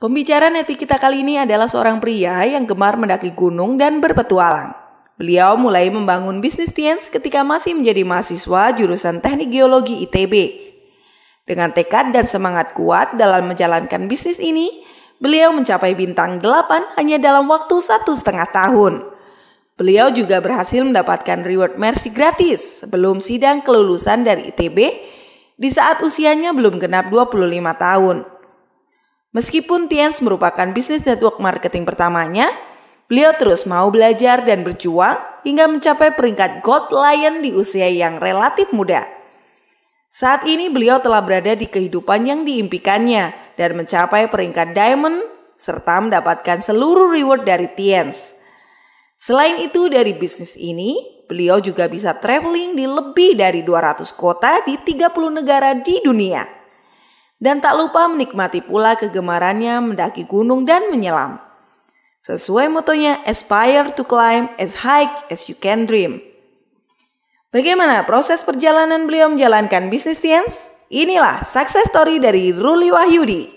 Pembicara neti kita kali ini adalah seorang pria yang gemar mendaki gunung dan berpetualang. Beliau mulai membangun bisnis Tiens ketika masih menjadi mahasiswa jurusan Teknik Geologi ITB. Dengan tekad dan semangat kuat dalam menjalankan bisnis ini, beliau mencapai bintang 8 hanya dalam waktu 1,5 tahun. Beliau juga berhasil mendapatkan reward mercy gratis sebelum sidang kelulusan dari ITB di saat usianya belum genap 25 tahun. Meskipun Tiens merupakan bisnis network marketing pertamanya, beliau terus mau belajar dan berjuang hingga mencapai peringkat Gold Lion di usia yang relatif muda. Saat ini beliau telah berada di kehidupan yang diimpikannya dan mencapai peringkat Diamond serta mendapatkan seluruh reward dari Tiens. Selain itu dari bisnis ini, beliau juga bisa traveling di lebih dari 200 kota di 30 negara di dunia. Dan tak lupa menikmati pula kegemarannya mendaki gunung dan menyelam. Sesuai motonya, aspire to climb as high as you can dream. Bagaimana proses perjalanan beliau menjalankan bisnis Tiens? Inilah success story dari Ruli Wahyudi.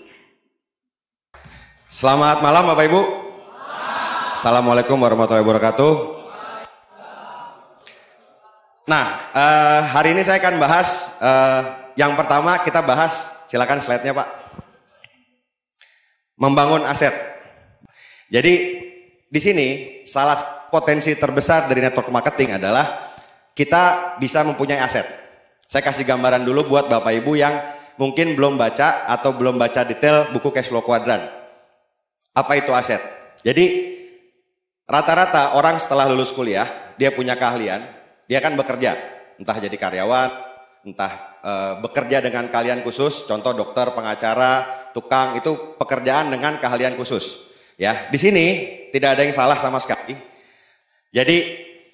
Selamat malam Bapak Ibu. Assalamualaikum warahmatullahi wabarakatuh. Nah, hari ini saya akan bahas, yang pertama kita bahas, silakan slide-nya Pak. Membangun aset. Jadi di sini salah potensi terbesar dari network marketing adalah kita bisa mempunyai aset. Saya kasih gambaran dulu buat Bapak Ibu yang mungkin belum baca atau belum baca detail buku cash flow quadrant. Apa itu aset? Jadi rata-rata orang setelah lulus kuliah, dia punya keahlian, dia akan bekerja, entah jadi karyawan, entah bekerja dengan keahlian khusus, contoh dokter, pengacara, tukang, itu pekerjaan dengan keahlian khusus. Ya, di sini tidak ada yang salah sama sekali. Jadi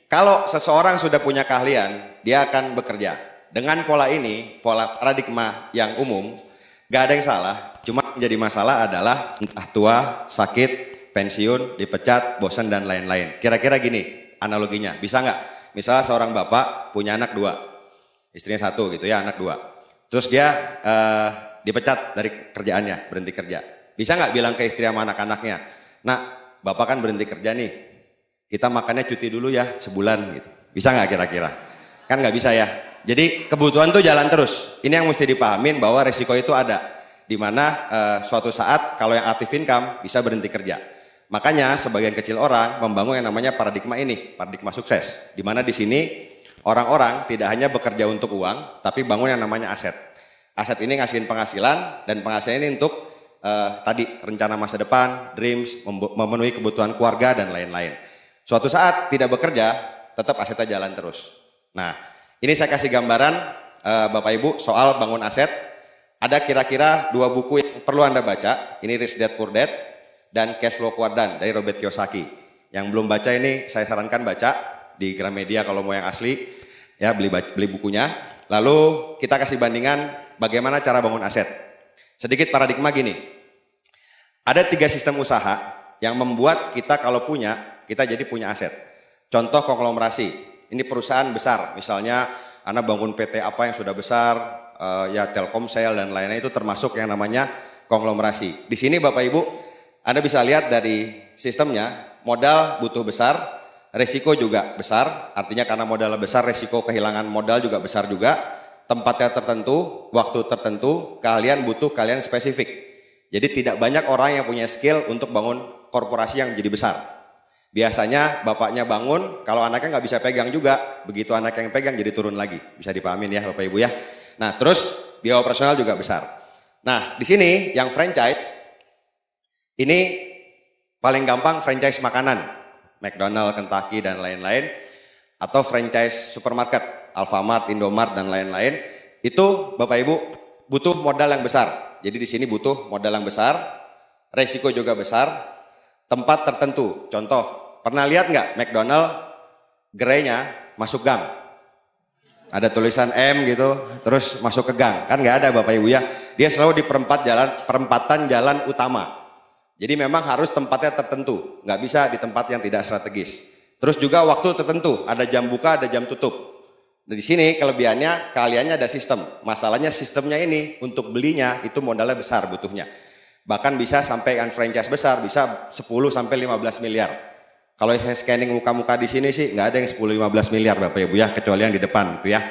kalau seseorang sudah punya keahlian, dia akan bekerja. Dengan pola ini, pola paradigma yang umum, gak ada yang salah. Cuma yang jadi masalah adalah entah tua, sakit, pensiun, dipecat, bosan dan lain-lain. Kira-kira gini analoginya, bisa nggak? Misalnya seorang bapak punya anak 2. Istrinya 1 gitu ya, anak 2. Terus dia dipecat dari kerjaannya, berhenti kerja. Bisa nggak bilang ke istri sama anak-anaknya, "Nak, bapak kan berhenti kerja nih, kita makannya cuti dulu ya sebulan," gitu. Bisa nggak kira-kira? Kan nggak bisa ya. Jadi kebutuhan tuh jalan terus. Ini yang mesti dipahamin bahwa resiko itu ada. Dimana suatu saat kalau yang aktif income bisa berhenti kerja. Makanya sebagian kecil orang membangun yang namanya paradigma ini, paradigma sukses. Dimana di sini orang-orang tidak hanya bekerja untuk uang, tapi bangun yang namanya aset. Aset ini ngasihin penghasilan, dan penghasilan ini untuk tadi rencana masa depan, dreams, memenuhi kebutuhan keluarga, dan lain-lain. Suatu saat tidak bekerja, tetap asetnya jalan terus. Nah, ini saya kasih gambaran Bapak Ibu soal bangun aset. Ada kira-kira 2 buku yang perlu Anda baca. Ini Rich Dad Poor Dad dan Cash Flow Quadrant dari Robert Kiyosaki. Yang belum baca ini saya sarankan baca di Gramedia kalau mau yang asli, ya beli bukunya. Lalu kita kasih bandingan bagaimana cara bangun aset. Sedikit paradigma gini, ada 3 sistem usaha yang membuat kita kalau punya, kita jadi punya aset. Contoh konglomerasi, ini perusahaan besar, misalnya Anda bangun PT apa yang sudah besar, ya Telkomsel dan lainnya, itu termasuk yang namanya konglomerasi. Di sini Bapak Ibu, Anda bisa lihat dari sistemnya, modal butuh besar, resiko juga besar, artinya karena modal besar, resiko kehilangan modal juga besar juga, tempatnya tertentu, waktu tertentu, keahlian butuh keahlian spesifik. Jadi tidak banyak orang yang punya skill untuk bangun korporasi yang jadi besar. Biasanya bapaknya bangun, kalau anaknya nggak bisa pegang juga, begitu anak yang pegang jadi turun lagi. Bisa dipahamin ya Bapak Ibu ya. Nah terus biaya operasional juga besar. Nah di sini yang franchise, ini paling gampang franchise makanan. McDonald, Kentucky dan lain-lain, atau franchise supermarket, Alfamart, Indomart dan lain-lain, itu Bapak Ibu butuh modal yang besar. Jadi di sini butuh modal yang besar, resiko juga besar, tempat tertentu. Contoh, pernah lihat nggak McDonald gerainya masuk gang? Ada tulisan M gitu, terus masuk ke gang, kan nggak ada Bapak Ibu ya. Dia selalu di perempatan jalan utama. Jadi memang harus tempatnya tertentu, nggak bisa di tempat yang tidak strategis. Terus juga waktu tertentu, ada jam buka, ada jam tutup. Nah, di sini kelebihannya, keahliannya ada sistem. Masalahnya sistemnya ini untuk belinya itu modalnya besar butuhnya. Bahkan bisa sampai franchise besar, bisa 10 sampai 15 miliar. Kalau saya scanning muka-muka di sini sih nggak ada yang 10-15 miliar Bapak Ibu ya, kecuali yang di depan gitu ya.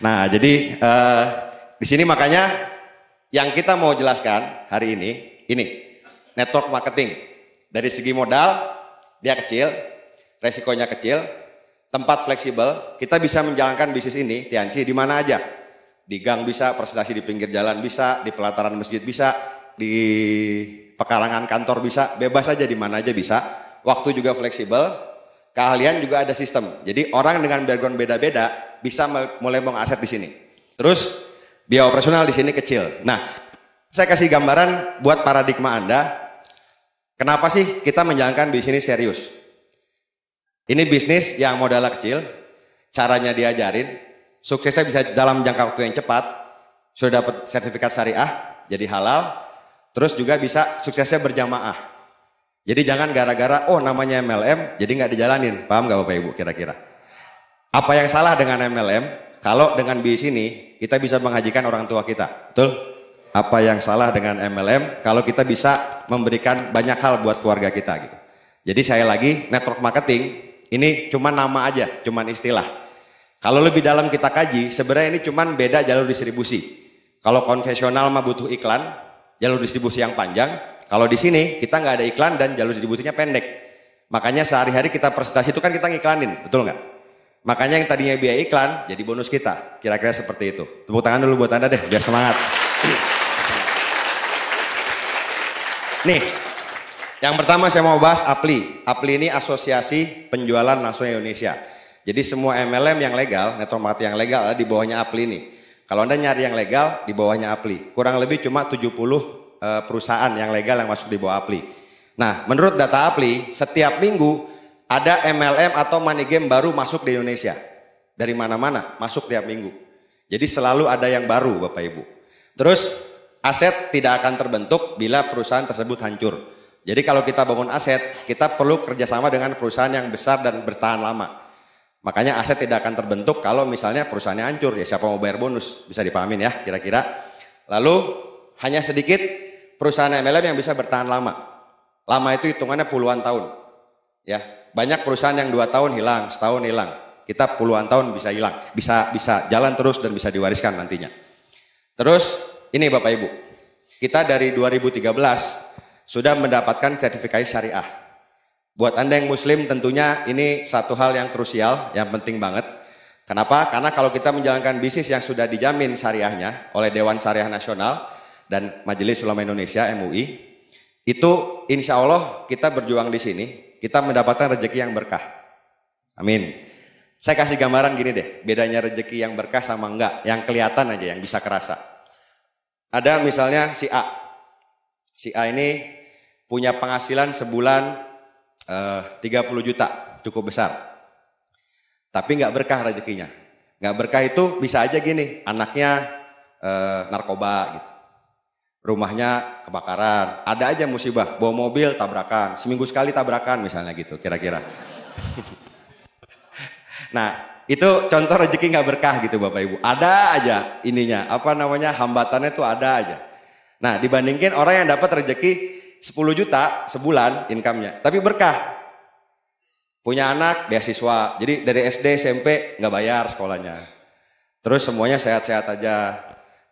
Nah, jadi di sini makanya yang kita mau jelaskan hari ini network marketing. Dari segi modal dia kecil, resikonya kecil, tempat fleksibel, kita bisa menjalankan bisnis ini, Tiansi, di mana aja. Di gang bisa, presentasi di pinggir jalan bisa, di pelataran masjid bisa, di pekarangan kantor bisa, bebas aja di mana aja bisa. Waktu juga fleksibel, keahlian juga ada sistem. Jadi orang dengan background beda-beda bisa mulai mengaset di sini. Terus biaya operasional di sini kecil. Nah, saya kasih gambaran buat paradigma Anda. Kenapa sih kita menjalankan bisnis serius? Ini bisnis yang modalnya kecil, caranya diajarin. Suksesnya bisa dalam jangka waktu yang cepat, sudah dapat sertifikat syariah, jadi halal, terus juga bisa suksesnya berjamaah. Jadi jangan gara-gara, oh namanya MLM, jadi nggak dijalanin. Paham nggak Bapak Ibu kira-kira? Apa yang salah dengan MLM? Kalau dengan bis ini, kita bisa menghajikan orang tua kita. Betul? Apa yang salah dengan MLM? Kalau kita bisa memberikan banyak hal buat keluarga kita. Gitu. Jadi saya lagi, network marketing, ini cuma nama aja, cuma istilah. Kalau lebih dalam kita kaji, sebenarnya ini cuma beda jalur distribusi. Kalau konvensional mah butuh iklan, jalur distribusi yang panjang. Kalau di sini kita nggak ada iklan dan jalur distribusinya pendek. Makanya sehari-hari kita presentasi itu kan kita ngiklanin, betul nggak? Makanya yang tadinya biaya iklan jadi bonus kita. Kira-kira seperti itu. Tepuk tangan dulu buat Anda deh, biar semangat. Nih, yang pertama saya mau bahas APLI. APLI ini Asosiasi Penjualan Langsung Indonesia. Jadi semua MLM yang legal, network marketing yang legal ada di bawahnya APLI ini. Kalau Anda nyari yang legal, di bawahnya APLI. Kurang lebih cuma 70 perusahaan yang legal yang masuk di bawah APLI. Nah, menurut data APLI, setiap minggu ada MLM atau money game baru masuk di Indonesia. Dari mana-mana, masuk tiap minggu. Jadi selalu ada yang baru Bapak Ibu. Terus aset tidak akan terbentuk bila perusahaan tersebut hancur. Jadi kalau kita bangun aset, kita perlu kerjasama dengan perusahaan yang besar dan bertahan lama. Makanya aset tidak akan terbentuk kalau misalnya perusahaannya hancur. Ya siapa mau bayar bonus, bisa dipahamin ya kira-kira. Lalu hanya sedikit perusahaan MLM yang bisa bertahan lama. Lama itu hitungannya puluhan tahun. Ya, banyak perusahaan yang 2 tahun hilang, setahun hilang. Kita puluhan tahun bisa hilang, bisa jalan terus dan bisa diwariskan nantinya. Terus ini Bapak Ibu, kita dari 2013 sudah mendapatkan sertifikasi syariah. Buat Anda yang muslim tentunya ini satu hal yang krusial, yang penting banget. Kenapa? Karena kalau kita menjalankan bisnis yang sudah dijamin syariahnya oleh Dewan Syariah Nasional dan Majelis Ulama Indonesia MUI, itu insya Allah kita berjuang di sini, kita mendapatkan rezeki yang berkah. Amin. Saya kasih gambaran gini deh, bedanya rezeki yang berkah sama enggak, yang kelihatan aja, yang bisa kerasa. Ada misalnya si A. Si A ini punya penghasilan sebulan 30 juta, cukup besar. Tapi nggak berkah rezekinya. Nggak berkah itu bisa aja gini, anaknya narkoba gitu. Rumahnya kebakaran, ada aja musibah, bawa mobil tabrakan, seminggu sekali tabrakan misalnya gitu kira-kira. Nah itu contoh rezeki nggak berkah gitu Bapak Ibu. Ada aja ininya, hambatannya tuh ada aja. Nah dibandingkan orang yang dapat rezeki 10 juta sebulan income-nya, tapi berkah. Punya anak beasiswa, jadi dari SD SMP nggak bayar sekolahnya. Terus semuanya sehat-sehat aja.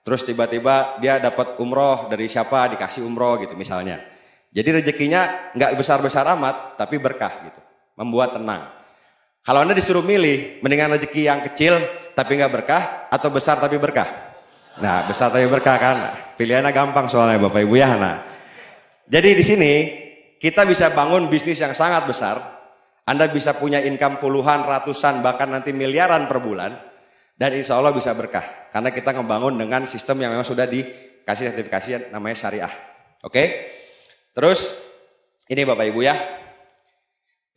Terus tiba-tiba dia dapat umroh dari siapa, dikasih umroh gitu misalnya. Jadi rezekinya nggak besar-besar amat, tapi berkah gitu. Membuat tenang. Kalau Anda disuruh milih, mendingan rezeki yang kecil tapi nggak berkah, atau besar tapi berkah? Nah besar tapi berkah kan, pilihannya gampang soalnya Bapak Ibu ya. Nah, jadi di sini kita bisa bangun bisnis yang sangat besar. Anda bisa punya income puluhan, ratusan, bahkan nanti miliaran per bulan. Dan insya Allah bisa berkah. Karena kita ngebangun dengan sistem yang memang sudah dikasih sertifikasi yang namanya syariah. Oke? Terus ini Bapak Ibu ya.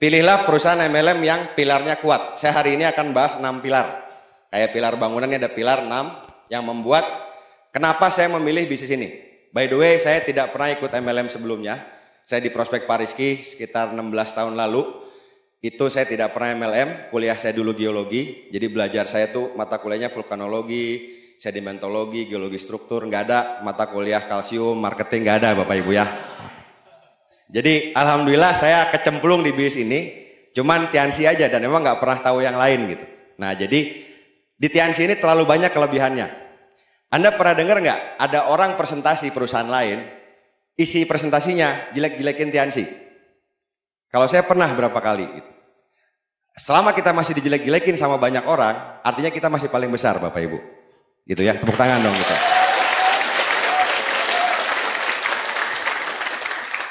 Pilihlah perusahaan MLM yang pilarnya kuat. Saya hari ini akan bahas 6 pilar. Kayak pilar bangunannya ada pilar 6 yang membuat kenapa saya memilih bisnis ini. By the way, saya tidak pernah ikut MLM sebelumnya. Saya di Prospek Pak Rizky sekitar 16 tahun lalu. Itu saya tidak pernah MLM, kuliah saya dulu geologi. Jadi belajar saya tuh mata kuliahnya vulkanologi, sedimentologi, geologi struktur, nggak ada mata kuliah kalsium, marketing, nggak ada Bapak Ibu ya. Jadi alhamdulillah saya kecemplung di bisnis ini, cuman Tiansi aja dan memang nggak pernah tahu yang lain gitu. Nah jadi di Tiansi ini terlalu banyak kelebihannya. Anda pernah dengar nggak ada orang presentasi perusahaan lain, isi presentasinya jelek-jelekin Tiansi? Kalau saya pernah berapa kali gitu. Selama kita masih dijelek-jelekin sama banyak orang, artinya kita masih paling besar Bapak Ibu. Gitu ya, tepuk tangan dong gitu.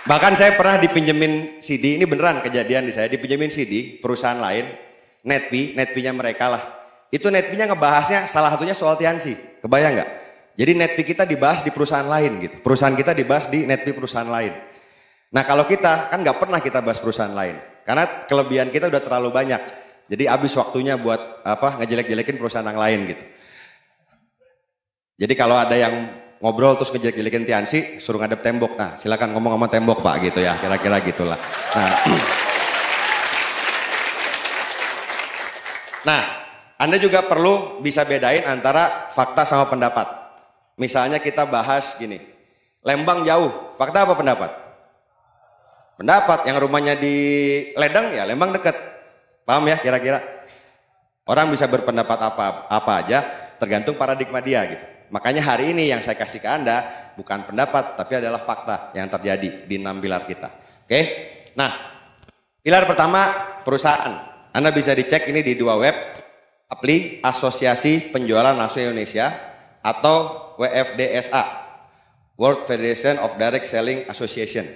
Bahkan saya pernah dipinjemin CD, ini beneran kejadian di saya, dipinjemin CD perusahaan lain, Netpi-nya mereka lah. Itu Netpi-nya ngebahasnya salah satunya soal Tiansi, kebayang nggak? Jadi Netpi kita dibahas di perusahaan lain gitu, perusahaan kita dibahas di Netpi perusahaan lain. Nah kalau kita kan nggak pernah kita bahas perusahaan lain, karena kelebihan kita udah terlalu banyak. Jadi habis waktunya buat ngejelek-jelekin perusahaan yang lain gitu. Jadi kalau ada yang ngobrol terus ngejelek-jelekin Tiansi, suruh ngadep tembok. Nah, silakan ngomong sama tembok Pak gitu ya, kira-kira gitulah. Nah, Anda juga perlu bisa bedain antara fakta sama pendapat. Misalnya kita bahas gini, Lembang jauh, fakta apa pendapat? Pendapat. Yang rumahnya di Ledeng ya Lembang dekat. Paham ya kira-kira? Orang bisa berpendapat apa aja, tergantung paradigma dia gitu. Makanya hari ini yang saya kasih ke Anda bukan pendapat, tapi adalah fakta yang terjadi di 6 pilar kita. Oke? Nah, pilar pertama perusahaan. Anda bisa dicek ini di 2 web, APLI, Asosiasi Penjualan Nasional Indonesia, atau WFDSA, World Federation of Direct Selling Association.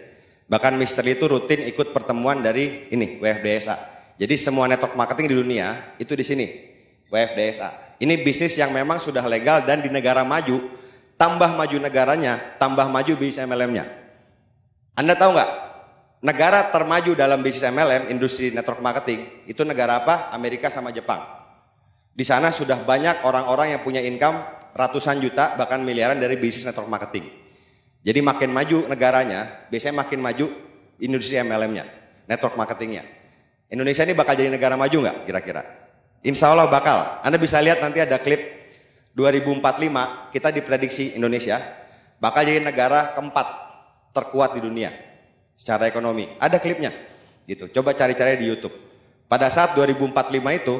Bahkan Mr. Lee itu rutin ikut pertemuan dari ini, WFDSA. Jadi semua network marketing di dunia itu di sini, WFDSA. Ini bisnis yang memang sudah legal dan di negara maju, tambah maju negaranya, tambah maju bisnis MLM-nya. Anda tahu nggak? Negara termaju dalam bisnis MLM, industri network marketing, itu negara apa? Amerika sama Jepang. Di sana sudah banyak orang-orang yang punya income ratusan juta, bahkan miliaran dari bisnis network marketing. Jadi makin maju negaranya, biasanya makin maju industri MLM-nya, network marketingnya. Indonesia ini bakal jadi negara maju nggak kira-kira? Insya Allah bakal. Anda bisa lihat nanti ada klip 2045 kita diprediksi Indonesia bakal jadi negara keempat terkuat di dunia secara ekonomi. Ada klipnya gitu. Coba cari-cari di YouTube. Pada saat 2045 itu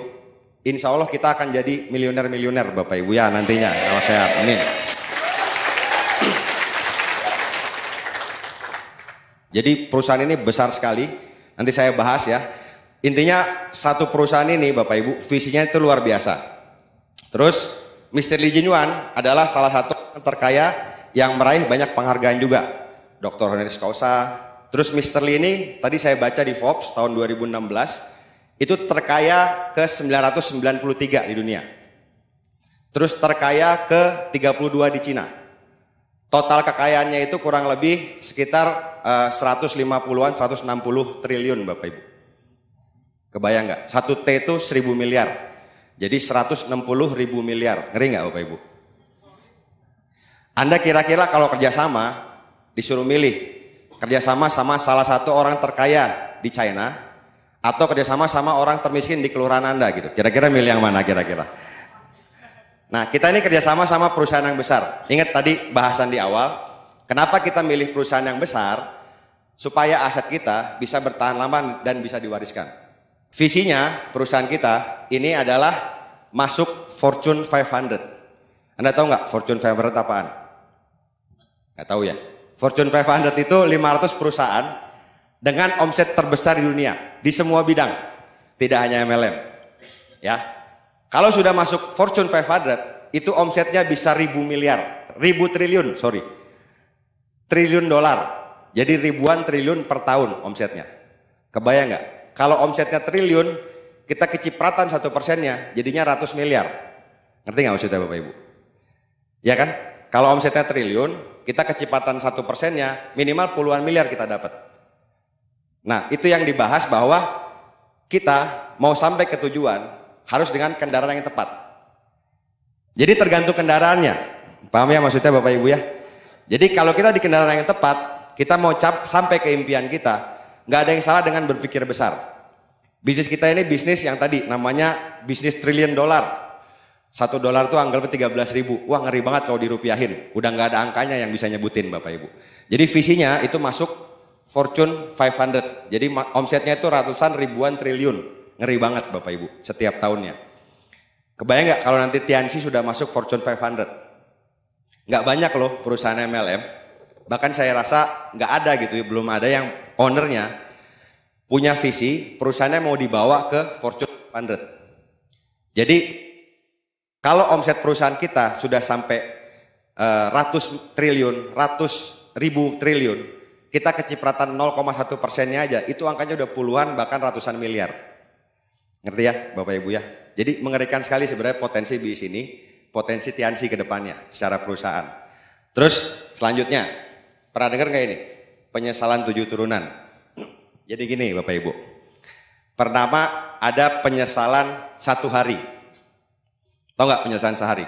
insya Allah kita akan jadi miliuner-miliuner Bapak Ibu ya nantinya. Kalau sehat. Amin. Jadi perusahaan ini besar sekali. Nanti saya bahas ya. Intinya satu perusahaan ini Bapak Ibu visinya itu luar biasa. Terus Mr. Lee Jin Yuan adalah salah satu yang terkaya yang meraih banyak penghargaan juga. Dr. Honoris Causa. Terus Mr. Lee ini tadi saya baca di Forbes tahun 2016 itu terkaya ke 993 di dunia. Terus terkaya ke 32 di Cina. Total kekayaannya itu kurang lebih sekitar 150-an 160 triliun Bapak Ibu. Kebayang nggak? 1 T itu 1000 miliar. Jadi 160.000 miliar. Ngeri nggak Bapak Ibu? Anda kira-kira kalau kerjasama disuruh milih kerjasama sama salah satu orang terkaya di China atau kerjasama sama orang termiskin di kelurahan Anda gitu. Kira-kira milih yang mana kira-kira? Nah kita ini kerjasama sama perusahaan yang besar. Ingat tadi bahasan di awal. Kenapa kita milih perusahaan yang besar? Supaya aset kita bisa bertahan lama dan bisa diwariskan. Visinya perusahaan kita ini adalah masuk Fortune 500. Anda tahu nggak Fortune 500 apaan? Nggak tahu ya. Fortune 500 itu 500 perusahaan dengan omset terbesar di dunia di semua bidang, tidak hanya MLM. Ya, kalau sudah masuk Fortune 500 itu omsetnya bisa triliun dolar. Jadi ribuan triliun per tahun omsetnya. Kebayang nggak? Kalau omsetnya triliun, kita kecipratan 1%-nya, jadinya ratus miliar. Ngerti nggak maksudnya Bapak Ibu? Ya kan? Kalau omsetnya triliun, kita kecepatan 1%-nya, minimal puluhan miliar kita dapat. Nah, itu yang dibahas bahwa kita mau sampai ke tujuan, harus dengan kendaraan yang tepat. Jadi tergantung kendaraannya. Paham ya maksudnya Bapak Ibu ya? Jadi kalau kita di kendaraan yang tepat, kita mau sampai ke impian kita, nggak ada yang salah dengan berpikir besar. Bisnis kita ini bisnis yang tadi namanya bisnis triliun dolar. $1 tuh anggapnya 13.000. Wah ngeri banget kalau dirupiahin. Udah nggak ada angkanya yang bisa nyebutin Bapak Ibu. Jadi visinya itu masuk Fortune 500. Jadi omsetnya itu ratusan ribuan triliun. Ngeri banget Bapak Ibu setiap tahunnya. Kebayang nggak kalau nanti Tianxi sudah masuk Fortune 500? Nggak banyak loh perusahaan MLM. Bahkan saya rasa nggak ada gitu ya. Belum ada yang ownernya punya visi perusahaannya mau dibawa ke Fortune 500. Jadi kalau omset perusahaan kita sudah sampai ratus triliun, ratus ribu triliun, kita kecipratan 0,1%-nya aja, itu angkanya udah puluhan bahkan ratusan miliar. Ngerti ya Bapak Ibu ya? Jadi mengerikan sekali sebenarnya potensi bisnis ini, potensi Tianxi ke depannya secara perusahaan. Terus selanjutnya, pernah dengar nggak ini? Penyesalan 7 turunan. Jadi gini Bapak Ibu, pertama ada penyesalan 1 hari. Tahu nggak penyesalan sehari?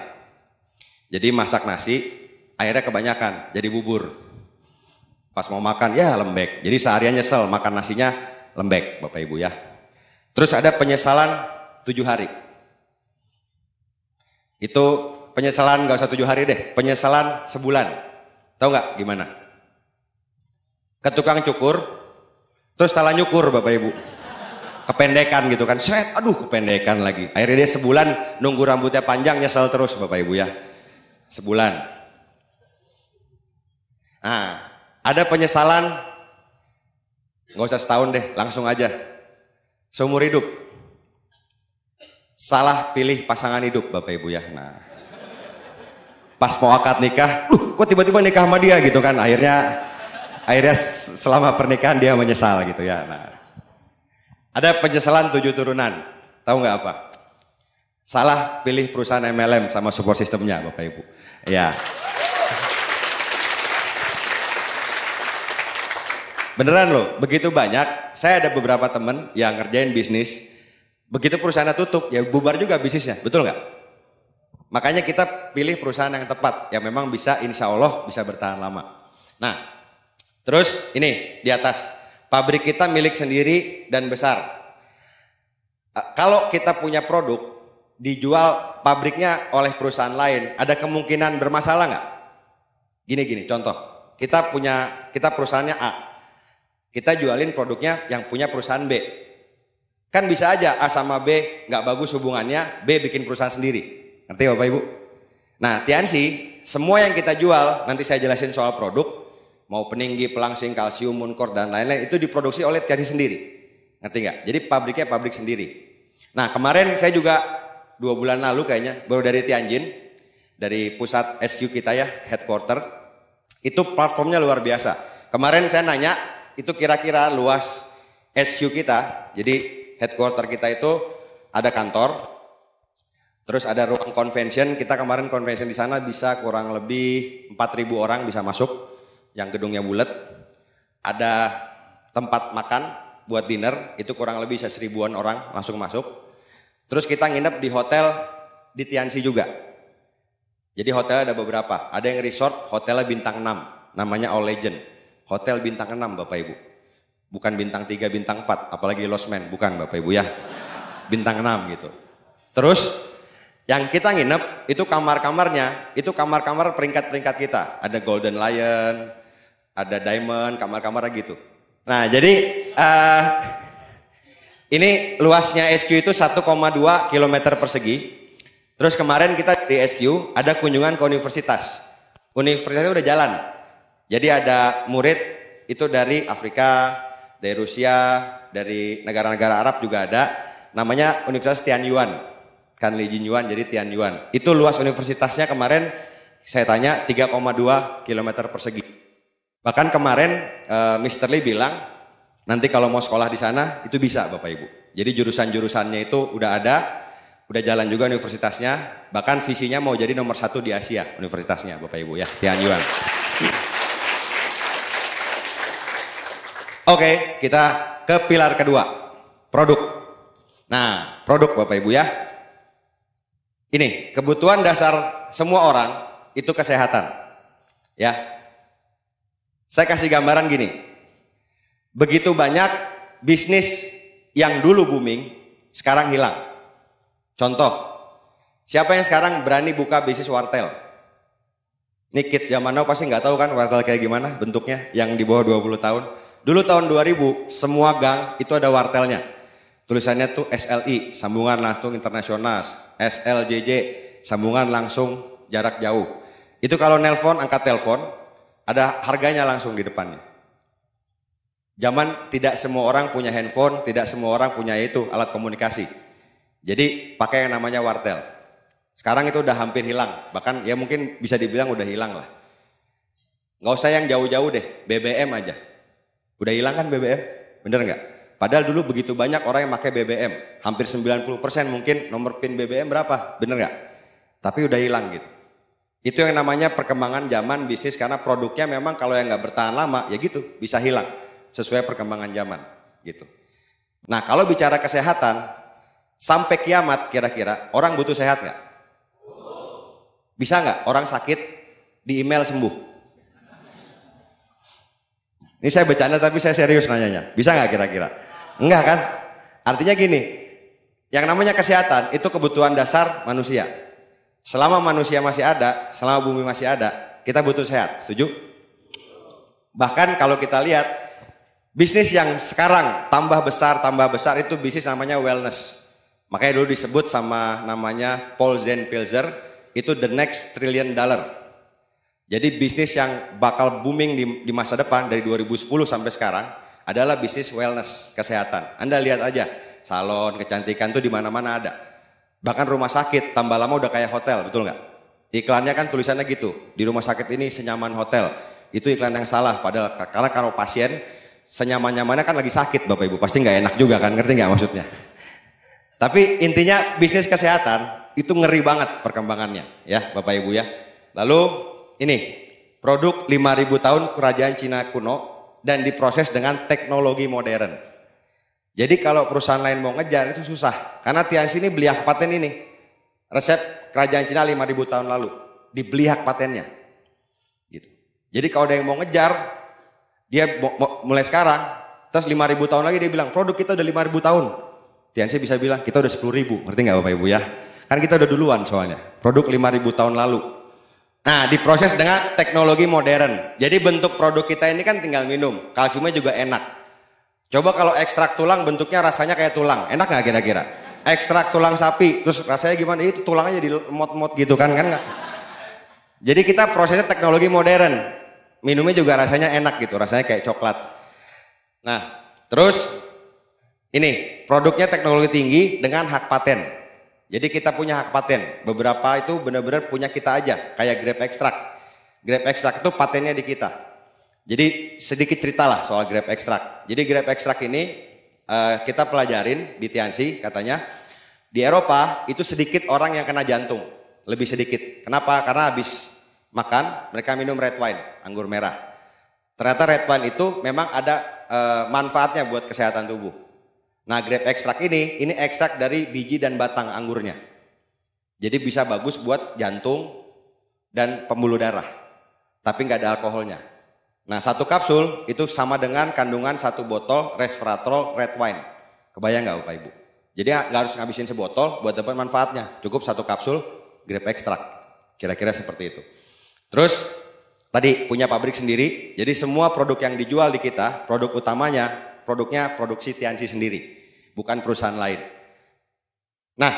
Jadi masak nasi, airnya kebanyakan, jadi bubur. Pas mau makan, ya lembek. Jadi seharian nyesel, makan nasinya lembek, Bapak Ibu ya. Terus ada penyesalan 7 hari. Itu penyesalan nggak usah 7 hari deh, penyesalan sebulan. Tahu nggak gimana? Ke tukang cukur, terus salah nyukur Bapak Ibu. Kependekan gitu kan, seret, aduh kependekan lagi. Akhirnya dia sebulan nunggu rambutnya panjang, nyesel terus Bapak Ibu ya. Sebulan. Nah, ada penyesalan, nggak usah setahun deh, langsung aja. Seumur hidup. Salah pilih pasangan hidup Bapak Ibu ya. Nah, pas mau akad nikah, kok tiba-tiba nikah sama dia gitu kan. Akhirnya selama pernikahan dia menyesal gitu ya. Nah, ada penyesalan 7 turunan. Tahu nggak apa? Salah pilih perusahaan MLM sama support sistemnya Bapak Ibu. Ya. Beneran loh, begitu banyak. Saya ada beberapa teman yang ngerjain bisnis. Begitu perusahaannya tutup, ya bubar juga bisnisnya. Betul nggak? Makanya kita pilih perusahaan yang tepat. Yang memang bisa insya Allah bisa bertahan lama. Nah, terus ini di atas. Pabrik kita milik sendiri dan besar. Kalau kita punya produk, dijual pabriknya oleh perusahaan lain, ada kemungkinan bermasalah nggak? Gini, contoh. Kita perusahaannya A. Kita jualin produknya yang punya perusahaan B. Kan bisa aja A sama B nggak bagus hubungannya, B bikin perusahaan sendiri. Ngerti Bapak Ibu? Nah, Tianxi, semua yang kita jual, nanti saya jelasin soal produk, mau peninggi, pelangsing, kalsium, muncor, dan lain-lain, itu diproduksi oleh Tianxi sendiri. Ngerti nggak? Jadi pabriknya pabrik sendiri. Nah, kemarin saya juga 2 bulan lalu kayaknya, baru dari Tianjin, dari pusat SQ kita ya, headquarter, itu platformnya luar biasa. Kemarin saya nanya, itu kira-kira luas SQ kita, jadi headquarter kita itu ada kantor, terus ada ruang convention, kita kemarin convention di sana bisa kurang lebih 4.000 orang bisa masuk, yang gedungnya bulat. Ada tempat makan buat dinner, itu kurang lebih 1.000-an orang langsung masuk. Terus kita nginep di hotel di Tianxi juga. Jadi hotelnya ada beberapa, ada yang resort, hotelnya bintang 6, namanya All Legend. Hotel bintang 6 Bapak Ibu. Bukan bintang 3, bintang 4, apalagi Losmen, bukan Bapak Ibu ya. Bintang 6 gitu. Terus yang kita nginep itu kamar-kamarnya, itu kamar-kamar peringkat-peringkat kita. Ada Golden Lion, ada Diamond, kamar-kamarnya gitu. Nah, jadi ini luasnya SQ itu 1,2 km persegi. Terus kemarin kita di SQ ada kunjungan ke universitas. Universitasnya udah jalan. Jadi ada murid itu dari Afrika, dari Rusia, dari negara-negara Arab juga ada. Namanya Universitas Tianyuan. Kan Li Jinyuan jadi Tianyuan. Itu luas universitasnya kemarin saya tanya 3,2 km persegi. Bahkan kemarin Mr. Lee bilang nanti kalau mau sekolah di sana itu bisa Bapak Ibu. Jadi jurusan-jurusannya itu udah ada, udah jalan juga universitasnya. Bahkan visinya mau jadi nomor 1 di Asia universitasnya Bapak Ibu ya, Tianyuan. Oke, kita ke pilar kedua, produk. Nah, produk Bapak Ibu ya. Ini kebutuhan dasar semua orang itu kesehatan. Ya. Saya kasih gambaran gini. Begitu banyak bisnis yang dulu booming sekarang hilang. Contoh, Siapa yang sekarang berani buka bisnis wartel? Ini kids zaman now pasti nggak tahu kan wartel kayak gimana bentuknya yang di bawah 20 tahun. Dulu tahun 2000 semua gang itu ada wartelnya. Tulisannya tuh SLI, sambungan langsung internasional, SLJJ, sambungan langsung jarak jauh. Itu kalau nelpon, angkat telepon, ada harganya langsung di depannya. Zaman tidak semua orang punya handphone, tidak semua orang punya itu alat komunikasi. Jadi pakai yang namanya wartel. Sekarang itu udah hampir hilang, bahkan ya mungkin bisa dibilang udah hilang lah. Nggak usah yang jauh-jauh deh, BBM aja. Udah hilang kan BBM? Bener nggak? Padahal dulu begitu banyak orang yang pakai BBM. Hampir 90% mungkin nomor PIN BBM berapa? Bener nggak? Tapi udah hilang gitu. Itu yang namanya perkembangan zaman bisnis karena produknya memang kalau yang nggak bertahan lama ya gitu bisa hilang sesuai perkembangan zaman gitu. Nah kalau bicara kesehatan sampai kiamat kira-kira orang butuh sehat nggak? Bisa nggak orang sakit di email sembuh? Ini saya bercanda tapi saya serius nanyanya. Bisa nggak kira-kira? Enggak kan? Artinya gini, yang namanya kesehatan itu kebutuhan dasar manusia. Selama manusia masih ada, selama bumi masih ada, kita butuh sehat. Setuju? Bahkan kalau kita lihat, bisnis yang sekarang tambah besar itu bisnis namanya wellness. Makanya dulu disebut sama namanya Paul Pilzer, itu the next $1 trillion. Jadi bisnis yang bakal booming di masa depan dari 2010 sampai sekarang adalah bisnis wellness, kesehatan. Anda lihat aja, salon, kecantikan tuh di mana-mana ada. Bahkan rumah sakit tambah lama udah kayak hotel, betul nggak? Iklannya kan tulisannya gitu, di rumah sakit ini senyaman hotel. Itu iklan yang salah, padahal karena kalau pasien senyaman-nyamannya kan lagi sakit Bapak Ibu, pasti nggak enak juga kan, ngerti nggak maksudnya? Tapi intinya bisnis kesehatan itu ngeri banget perkembangannya, ya Bapak Ibu ya. Lalu ini produk 5.000 tahun kerajaan Cina kuno dan diproses dengan teknologi modern. Jadi kalau perusahaan lain mau ngejar itu susah. Karena Tianxi ini beli hak paten ini. Resep kerajaan Cina 5.000 tahun lalu. Dibeli hak patennya. Gitu. Jadi kalau ada yang mau ngejar, dia mulai sekarang, terus 5.000 tahun lagi dia bilang, produk kita udah 5.000 tahun. Tianxi bisa bilang, kita udah 10.000. Ngerti nggak Bapak Ibu ya? Kan kita udah duluan soalnya. Produk 5.000 tahun lalu. Nah, diproses dengan teknologi modern. Jadi bentuk produk kita ini kan tinggal minum. Kalsiumnya juga enak. Coba kalau ekstrak tulang bentuknya rasanya kayak tulang. Enak nggak kira-kira? Ekstrak tulang sapi, terus rasanya gimana? Itu tulangnya jadi lemot-lemot gitu kan nggak? Jadi kita prosesnya teknologi modern. Minumnya juga rasanya enak gitu. Rasanya kayak coklat. Nah, terus ini produknya teknologi tinggi dengan hak paten. Jadi kita punya hak paten, beberapa itu benar-benar punya kita aja, kayak grape extract. Grape extract itu patennya di kita. Jadi sedikit cerita lah soal grape extract. Jadi grape extract ini kita pelajarin di Tianxi katanya. Di Eropa itu sedikit orang yang kena jantung, lebih sedikit. Kenapa? Karena habis makan mereka minum red wine, anggur merah. Ternyata red wine itu memang ada manfaatnya buat kesehatan tubuh. Nah grape extract ini ekstrak dari biji dan batang anggurnya. Jadi bisa bagus buat jantung dan pembuluh darah. Tapi nggak ada alkoholnya. Nah 1 kapsul itu sama dengan kandungan 1 botol resveratrol red wine. Kebayang nggak Bapak Ibu? Jadi nggak harus ngabisin sebotol buat dapat manfaatnya. Cukup 1 kapsul grape extract. Kira-kira seperti itu. Terus tadi punya pabrik sendiri. Jadi semua produk yang dijual di kita, produk utamanya produknya produksi Tianxi sendiri, bukan perusahaan lain. Nah,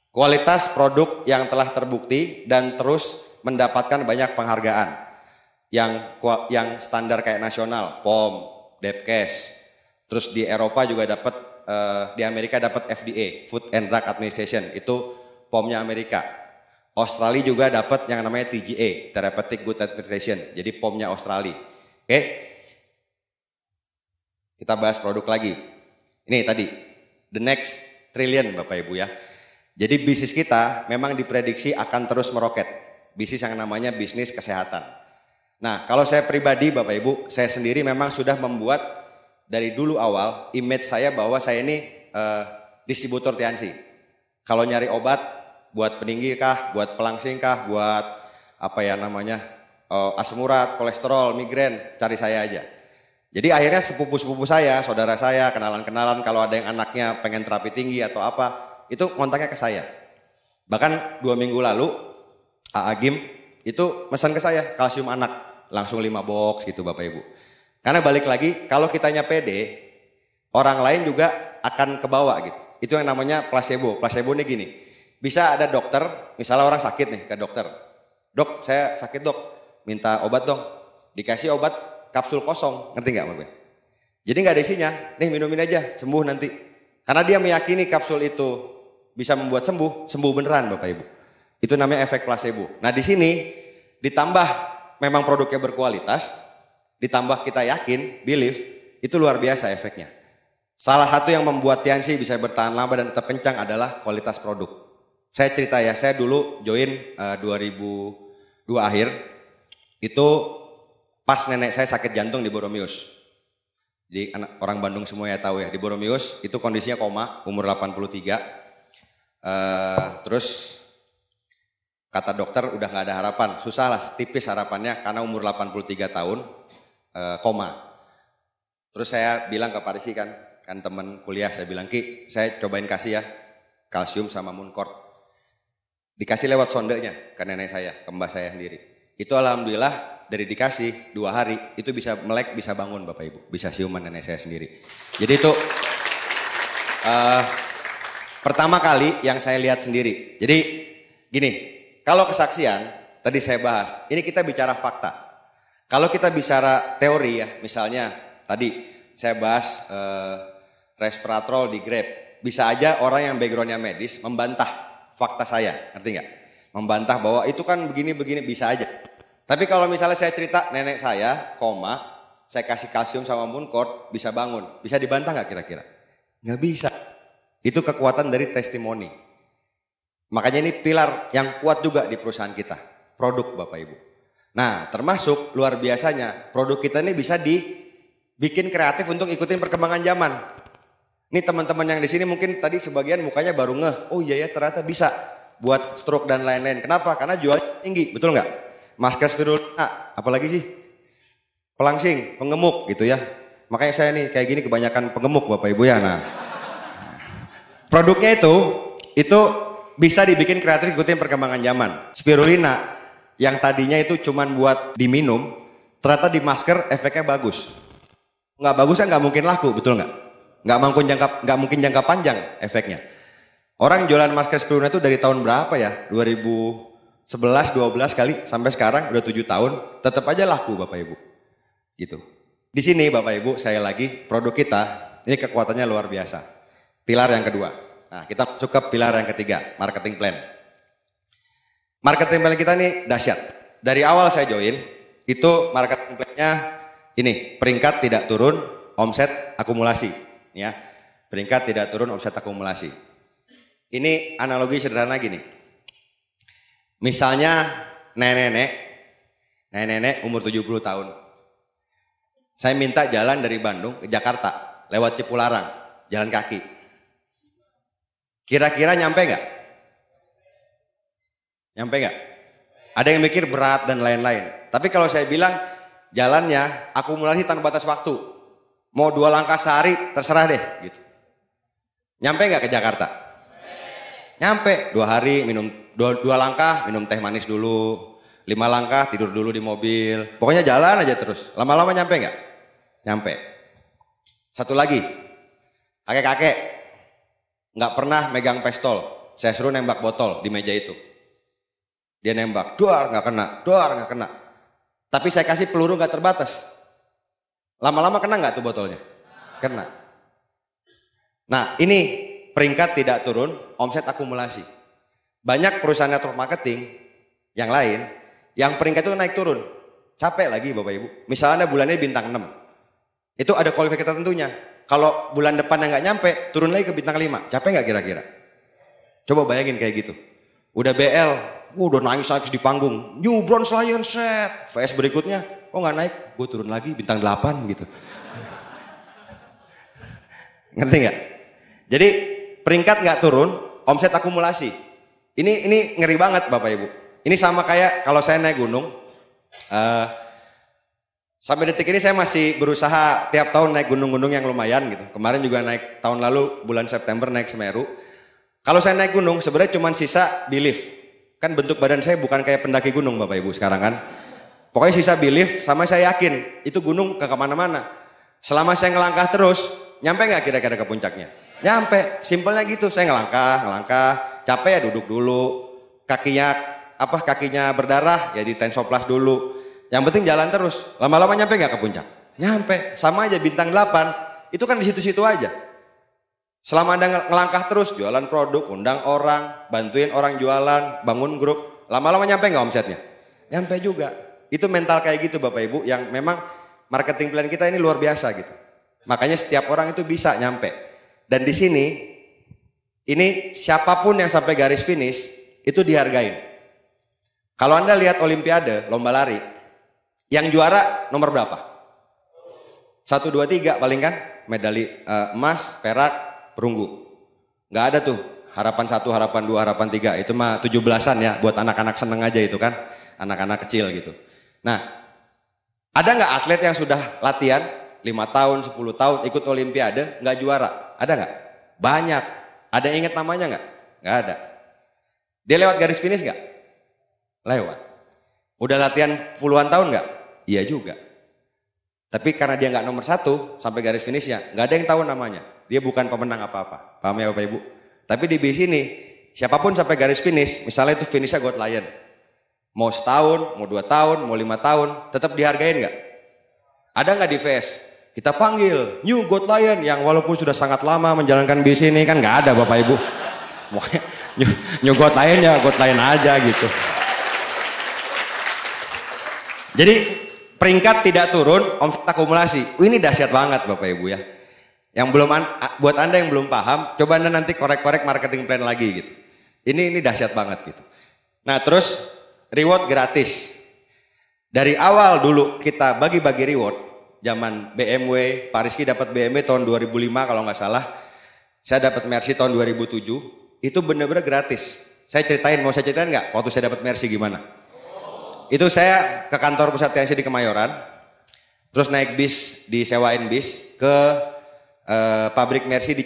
kualitas produk yang telah terbukti dan terus mendapatkan banyak penghargaan. Yang standar kayak nasional, POM, Depkes. Terus di Eropa juga dapat, di Amerika dapat FDA, Food and Drug Administration, itu POM-nya Amerika. Australia juga dapat yang namanya TGA, Therapeutic Good Administration, jadi POM-nya Australia. Oke. Kita bahas produk lagi. Ini tadi, the next trillion Bapak Ibu ya. Jadi bisnis kita memang diprediksi akan terus meroket. Bisnis yang namanya bisnis kesehatan. Nah kalau saya pribadi Bapak Ibu, saya sendiri memang sudah membuat dari dulu awal image saya bahwa saya ini distributor Tianxi. Kalau nyari obat buat peninggi kah, buat pelangsing kah, buat apa ya namanya, asam urat, kolesterol, migrain, cari saya aja. Jadi akhirnya sepupu-sepupu saya, saudara saya, kenalan-kenalan kalau ada yang anaknya pengen terapi tinggi atau apa, itu kontaknya ke saya. Bahkan 2 minggu lalu A Agim itu pesan ke saya kalsium anak langsung 5 box gitu Bapak Ibu. Karena balik lagi kalau kitanya pede, orang lain juga akan kebawa gitu. Itu yang namanya placebo. Placebo ini gini, bisa ada dokter, misalnya orang sakit nih ke dokter. Dok, saya sakit dok, minta obat dong. Dikasih obat kapsul kosong, ngerti nggak Bapak? Jadi nggak ada isinya, nih minumin aja, sembuh nanti. Karena dia meyakini kapsul itu bisa membuat sembuh, sembuh beneran Bapak Ibu. Itu namanya efek placebo. Nah di sini ditambah memang produknya berkualitas, ditambah kita yakin, believe, itu luar biasa efeknya. Salah satu yang membuat Tianxi bisa bertahan lama dan tetap kencang adalah kualitas produk. Saya cerita ya, saya dulu join 2002 akhir, itu pas nenek saya sakit jantung di Boromius. Jadi orang Bandung semua ya tahu ya, di Boromius itu kondisinya koma, umur 83. Terus kata dokter udah gak ada harapan, susah lah, tipis harapannya karena umur 83 tahun, koma. Terus saya bilang ke Pak Rizky kan teman kuliah, saya bilang Ki, saya cobain kasih ya kalsium sama Mooncort. Dikasih lewat sondenya ke nenek saya, ke mbah saya sendiri. Itu alhamdulillah dari dikasih 2 hari itu bisa melek, bisa bangun Bapak Ibu, bisa siuman nenek saya sendiri. Jadi itu pertama kali yang saya lihat sendiri. Jadi gini, kalau kesaksian tadi saya bahas, ini kita bicara fakta. Kalau kita bicara teori ya, misalnya tadi saya bahas resveratrol di Grab, bisa aja orang yang backgroundnya medis membantah fakta saya, ngerti nggak? Membantah bahwa itu kan begini-begini, bisa aja. Tapi kalau misalnya saya cerita nenek saya koma, saya kasih kalsium sama Mooncort, bisa bangun. Bisa dibantah nggak kira-kira? Nggak bisa. Itu kekuatan dari testimoni. Makanya ini pilar yang kuat juga di perusahaan kita. Produk Bapak Ibu. Nah termasuk luar biasanya, produk kita ini bisa dibikin kreatif untuk ikutin perkembangan zaman. Ini teman-teman yang di sini mungkin tadi sebagian mukanya baru ngeh. Oh iya ya ternyata bisa buat stroke dan lain-lain. Kenapa? Karena jualnya tinggi, betul nggak? Masker spirulina, apalagi sih? Pelangsing, pengemuk gitu ya. Makanya saya nih kayak gini kebanyakan pengemuk Bapak Ibu ya. Nah, produknya itu bisa dibikin kreatif ikutin perkembangan zaman. Spirulina yang tadinya itu cuman buat diminum, ternyata di masker efeknya bagus. Nggak bagus kan nggak mungkin laku, betul nggak? Nggak mungkin jangka panjang efeknya. Orang jualan masker spirulina itu dari tahun berapa ya? 2011, 12 kali sampai sekarang udah 7 tahun, tetap aja laku Bapak Ibu. Gitu. Di sini Bapak Ibu, saya lagi produk kita ini kekuatannya luar biasa. Pilar yang kedua. Nah, kita masuk ke pilar yang ketiga, marketing plan. Marketing plan kita ini dahsyat. Dari awal saya join, itu marketing plan-nya ini, peringkat tidak turun, omset akumulasi. Ya, peringkat tidak turun, omset akumulasi. Ini analogi sederhana gini. Misalnya nenek umur 70 tahun. Saya minta jalan dari Bandung ke Jakarta, lewat Cipularang, jalan kaki. Kira-kira nyampe nggak? Nyampe nggak? Ada yang mikir berat dan lain-lain. Tapi kalau saya bilang jalannya akumulasi tanpa batas waktu, mau 2 langkah sehari terserah deh, gitu. Nyampe nggak ke Jakarta? Nyampe 2 hari minum 2 langkah minum teh manis dulu, 5 langkah tidur dulu di mobil. Pokoknya jalan aja terus. Lama-lama nyampe nggak? Nyampe. Satu lagi, kakek-kakek nggak pernah megang pistol. Saya suruh nembak botol di meja itu. Dia nembak, duar nggak kena. Tapi saya kasih peluru nggak terbatas. Lama-lama kena nggak tuh botolnya? Kena. Nah ini peringkat tidak turun, omset akumulasi. Banyak perusahaan network marketing yang lain, yang peringkat itu naik turun. Capek lagi Bapak Ibu. Misalnya bulannya bintang 6. Itu ada kualifikasi tertentunya. Kalau bulan depan yang nggak nyampe, turun lagi ke bintang 5. Capek nggak kira-kira? Coba bayangin kayak gitu. Udah BL, udah nangis di panggung. New Bronze Lion set. VS berikutnya, kok nggak naik? Gue turun lagi bintang 8 gitu. Ngerti nggak? Jadi peringkat nggak turun, omset akumulasi. Ini ngeri banget Bapak Ibu. Ini sama kayak kalau saya naik gunung. Sampai detik ini saya masih berusaha tiap tahun naik gunung-gunung yang lumayan gitu. Kemarin juga naik, tahun lalu bulan September naik Semeru. Kalau saya naik gunung sebenarnya cuma sisa belief. Kan bentuk badan saya bukan kayak pendaki gunung Bapak Ibu sekarang kan. Pokoknya sisa belief sama saya yakin itu gunung ke kemana-mana. Selama saya ngelangkah terus, nyampe nggak kira-kira ke puncaknya? Nyampe, simpelnya gitu. Saya ngelangkah, capek ya duduk dulu. Kakinya berdarah ya di tensoplas dulu. Yang penting jalan terus. Lama-lama nyampe nggak ke puncak? Nyampe, sama aja bintang 8. Itu kan di situ-situ aja. Selama Anda ngelangkah terus, jualan produk, undang orang, bantuin orang jualan, bangun grup, lama-lama nyampe nggak omsetnya? Nyampe juga. Itu mental kayak gitu Bapak Ibu, yang memang marketing plan kita ini luar biasa gitu. Makanya setiap orang itu bisa nyampe. Dan di sini, ini siapapun yang sampai garis finish, itu dihargain. Kalau Anda lihat Olimpiade, lomba lari, yang juara nomor berapa? 1, 2, 3 paling kan? Medali emas, perak, perunggu. Nggak ada tuh harapan 1, harapan 2, harapan 3. Itu mah 17-an ya, buat anak-anak seneng aja itu kan. Anak-anak kecil gitu. Nah, ada nggak atlet yang sudah latihan 5 tahun, 10 tahun ikut Olimpiade nggak juara? Ada nggak? Banyak. Ada yang inget namanya nggak? Nggak ada. Dia lewat garis finish nggak? Lewat. Udah latihan puluhan tahun nggak? Iya juga. Tapi karena dia nggak nomor 1 sampai garis finishnya, nggak ada yang tahu namanya. Dia bukan pemenang apa-apa. Paham ya Bapak Ibu? Tapi di sini, siapapun sampai garis finish, misalnya itu finishnya Gold Lion. Mau setahun, mau 2 tahun, mau 5 tahun, tetap dihargain nggak? Ada nggak di VS? Kita panggil New Gold Lion yang walaupun sudah sangat lama menjalankan bisnis ini, kan nggak ada Bapak Ibu. New Gold Lion ya Gold Lion aja gitu. Jadi peringkat tidak turun, omset akumulasi. Ini dahsyat banget Bapak Ibu ya. Yang belum buat Anda yang belum paham, coba Anda nanti korek-korek marketing plan lagi gitu. Ini dahsyat banget gitu. Nah, terus reward gratis. Dari awal dulu kita bagi-bagi reward, zaman BMW, Pak Rizky dapat BMW tahun 2005 kalau nggak salah. Saya dapat Mercy tahun 2007, itu benar-benar gratis. Saya ceritain, mau saya ceritain nggak waktu saya dapat Mercy gimana? Itu saya ke kantor pusat TNC di Kemayoran, terus naik bis, disewain bis ke pabrik Mercy di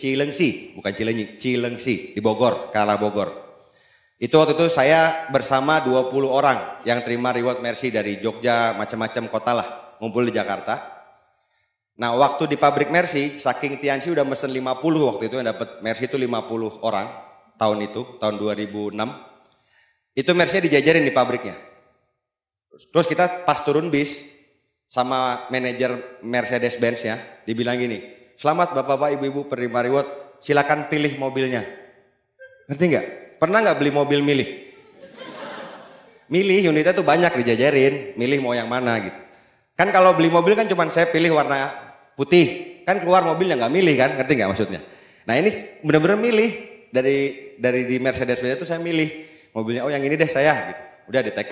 Cilengsi, bukan Cilenyi, Cilengsi di Bogor, ke arah Bogor. Itu waktu itu saya bersama 20 orang yang terima reward Mercy dari Jogja, macam-macam kota lah, ngumpul di Jakarta. Nah, waktu di pabrik Mercy, saking TNC udah mesen 50 waktu itu, yang dapat Mercy itu 50 orang tahun itu, tahun 2006. Itu Mercy dijajarin di pabriknya. Terus kita pas turun bis sama manajer Mercedes-Benz ya, dibilang gini, selamat bapak-bapak, ibu-ibu penerima reward, silakan pilih mobilnya. Ngerti nggak? Pernah nggak beli mobil milih? Milih, unitnya tuh banyak dijajarin, milih mau yang mana gitu. Kan kalau beli mobil kan cuma saya pilih warna putih, kan keluar mobilnya nggak milih kan, ngerti nggak maksudnya? Nah ini bener-bener milih, dari di Mercedes-Benz itu saya milih mobilnya, oh yang ini deh saya gitu. Udah di-tag.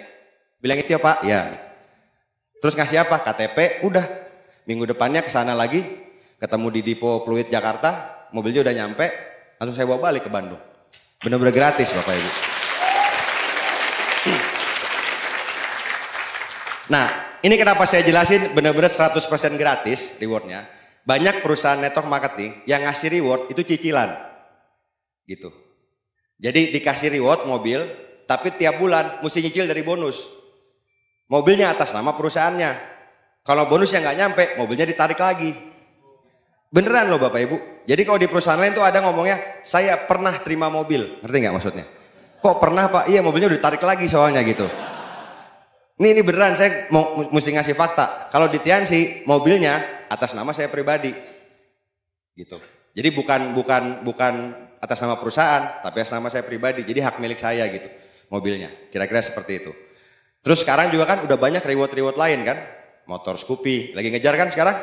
Bilang itu ya Pak, ya. Terus ngasih apa? KTP, udah. Minggu depannya ke sana lagi, ketemu di Depo Pluit Jakarta, mobilnya udah nyampe, langsung saya bawa balik ke Bandung. Benar-benar gratis Bapak Ibu. Nah, ini kenapa saya jelasin benar-benar 100% gratis rewardnya. Banyak perusahaan network marketing yang ngasih reward itu cicilan. Gitu. Jadi dikasih reward mobil, tapi tiap bulan mesti nyicil dari bonus. Mobilnya atas nama perusahaannya. Kalau bonusnya nggak nyampe, mobilnya ditarik lagi. Beneran loh Bapak Ibu. Jadi kalau di perusahaan lain tuh ada ngomongnya, saya pernah terima mobil. Ngerti nggak maksudnya? Kok pernah Pak? Iya mobilnya udah ditarik lagi soalnya gitu. Ini beneran, saya mesti ngasih fakta. Kalau di Tiansi, mobilnya atas nama saya pribadi. Gitu. Jadi bukan atas nama perusahaan, tapi atas nama saya pribadi. Jadi hak milik saya gitu mobilnya. Kira-kira seperti itu. Terus sekarang juga kan udah banyak reward lain kan. Motor Scoopy, lagi ngejar kan sekarang?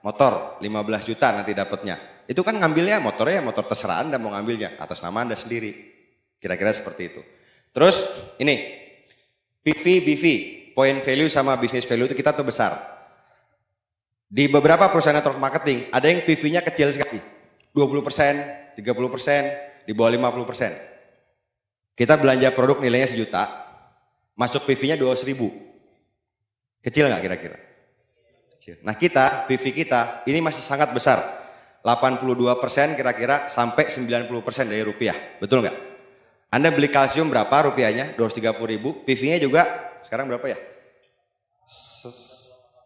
Motor 15 juta nanti dapatnya. Itu kan ngambilnya motornya motor terserah Anda mau ngambilnya atas nama Anda sendiri. Kira-kira seperti itu. Terus ini PV, BV, point value sama business value itu kita tuh besar. Di beberapa perusahaan network marketing ada yang PV-nya kecil sekali. 20%, 30%, di bawah 50%. Kita belanja produk nilainya 1 juta. Masuk PV-nya 200.000. Kecil nggak kira-kira? Kecil. Nah kita, PV kita ini masih sangat besar. 82% kira-kira sampai 90% dari rupiah. Betul nggak? Anda beli kalsium berapa rupiahnya? 230.000. PV-nya juga sekarang berapa ya?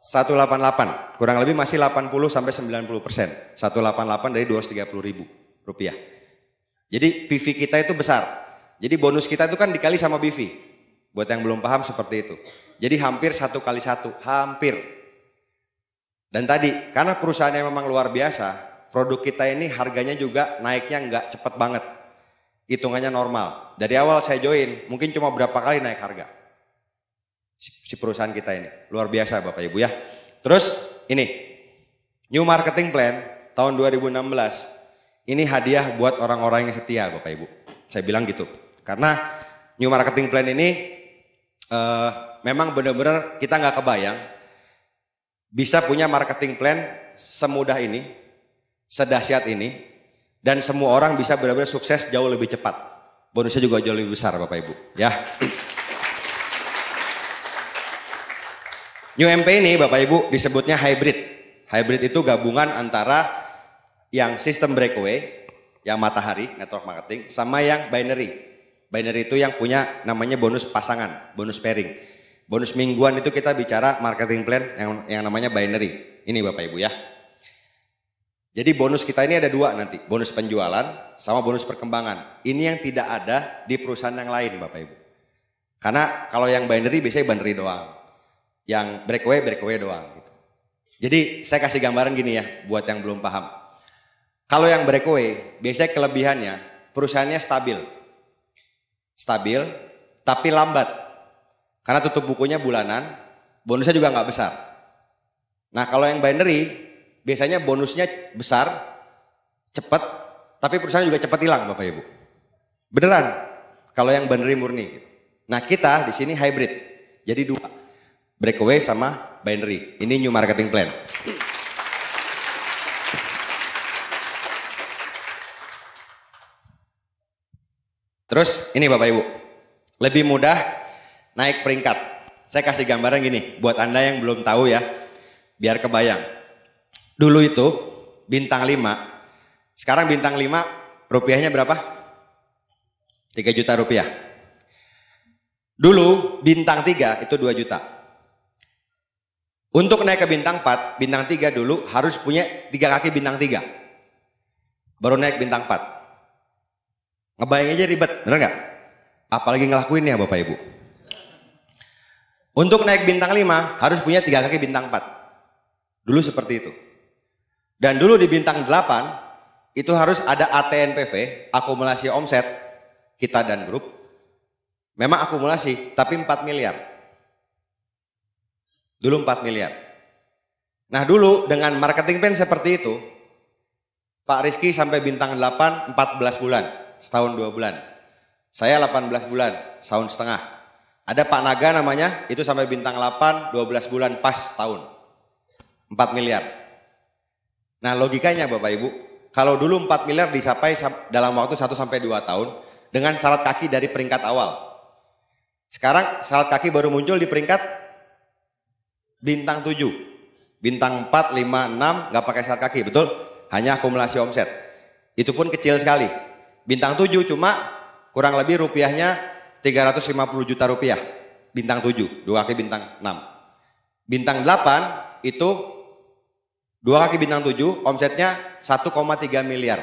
188. Kurang lebih masih 80 sampai 90%. 188 dari 230.000 rupiah. Jadi PV kita itu besar. Jadi bonus kita itu kan dikali sama BV. Buat yang belum paham seperti itu. Jadi hampir 1 kali 1. Hampir. Dan tadi karena perusahaannya memang luar biasa. Produk kita ini harganya juga naiknya nggak cepet banget. Hitungannya normal. Dari awal saya join mungkin cuma berapa kali naik harga. Si perusahaan kita ini. Luar biasa Bapak Ibu ya. Terus ini. New Marketing Plan tahun 2016. Ini hadiah buat orang-orang yang setia Bapak Ibu. Saya bilang gitu. Karena New Marketing Plan ini memang benar-benar kita nggak kebayang. Bisa punya marketing plan semudah ini. Sedahsyat ini. Dan semua orang bisa benar-benar sukses jauh lebih cepat. Bonusnya juga jauh lebih besar Bapak Ibu. Ya. New MP ini Bapak Ibu disebutnya hybrid. Hybrid itu gabungan antara yang sistem breakaway, yang matahari, network marketing, sama yang binary. Binary itu yang punya namanya bonus pasangan, bonus pairing. Bonus mingguan itu kita bicara marketing plan yang namanya binary. Ini Bapak Ibu ya. Jadi bonus kita ini ada 2 nanti. Bonus penjualan sama bonus perkembangan. Ini yang tidak ada di perusahaan yang lain Bapak Ibu. Karena kalau yang binary biasanya binary doang. Yang breakaway doang gitu. Jadi saya kasih gambaran gini ya buat yang belum paham. Kalau yang breakaway biasanya kelebihannya perusahaannya stabil. Stabil tapi lambat. Karena tutup bukunya bulanan, bonusnya juga nggak besar. Nah kalau yang binary biasanya bonusnya besar, cepat, tapi perusahaan juga cepat hilang Bapak Ibu. Beneran. Kalau yang binary murni. Nah kita di sini hybrid. Jadi 2. Breakaway sama binary. Ini New Marketing Plan. Terus ini Bapak Ibu. Lebih mudah naik peringkat. Saya kasih gambaran gini. Buat Anda yang belum tahu ya. Biar kebayang. Dulu itu bintang 5. Sekarang bintang 5 rupiahnya berapa? 3 juta rupiah. Dulu bintang 3 itu 2 juta. Untuk naik ke bintang 4, bintang 3 dulu harus punya 3 kaki bintang 3. Baru naik bintang 4. Ngebayang aja ribet, bener gak? Apalagi ngelakuinnya Bapak Ibu. Untuk naik bintang 5 harus punya 3 kaki bintang 4. Dulu seperti itu. Dan dulu di bintang 8 itu harus ada ATNPV, akumulasi omset kita dan grup. Memang akumulasi, tapi 4 miliar. Dulu 4 miliar. Nah dulu dengan marketing plan seperti itu, Pak Rizky sampai bintang 8 14 bulan, setahun 2 bulan. Saya 18 bulan, setahun setengah. Ada Pak Naga namanya, itu sampai bintang 8 12 bulan pas setahun. 4 miliar. Nah logikanya Bapak Ibu, kalau dulu 4 miliar dicapai dalam waktu 1 sampai 2 tahun dengan syarat kaki dari peringkat awal. Sekarang syarat kaki baru muncul di peringkat bintang 7, bintang 4, 5, 6 gak pakai syarat kaki, betul? Hanya akumulasi omset. Itu pun kecil sekali. Bintang 7 cuma kurang lebih rupiahnya 350 juta rupiah. Bintang 7, 2 kaki bintang 6. Bintang 8 itu 2 kaki bintang 7, omsetnya 1,3 miliar.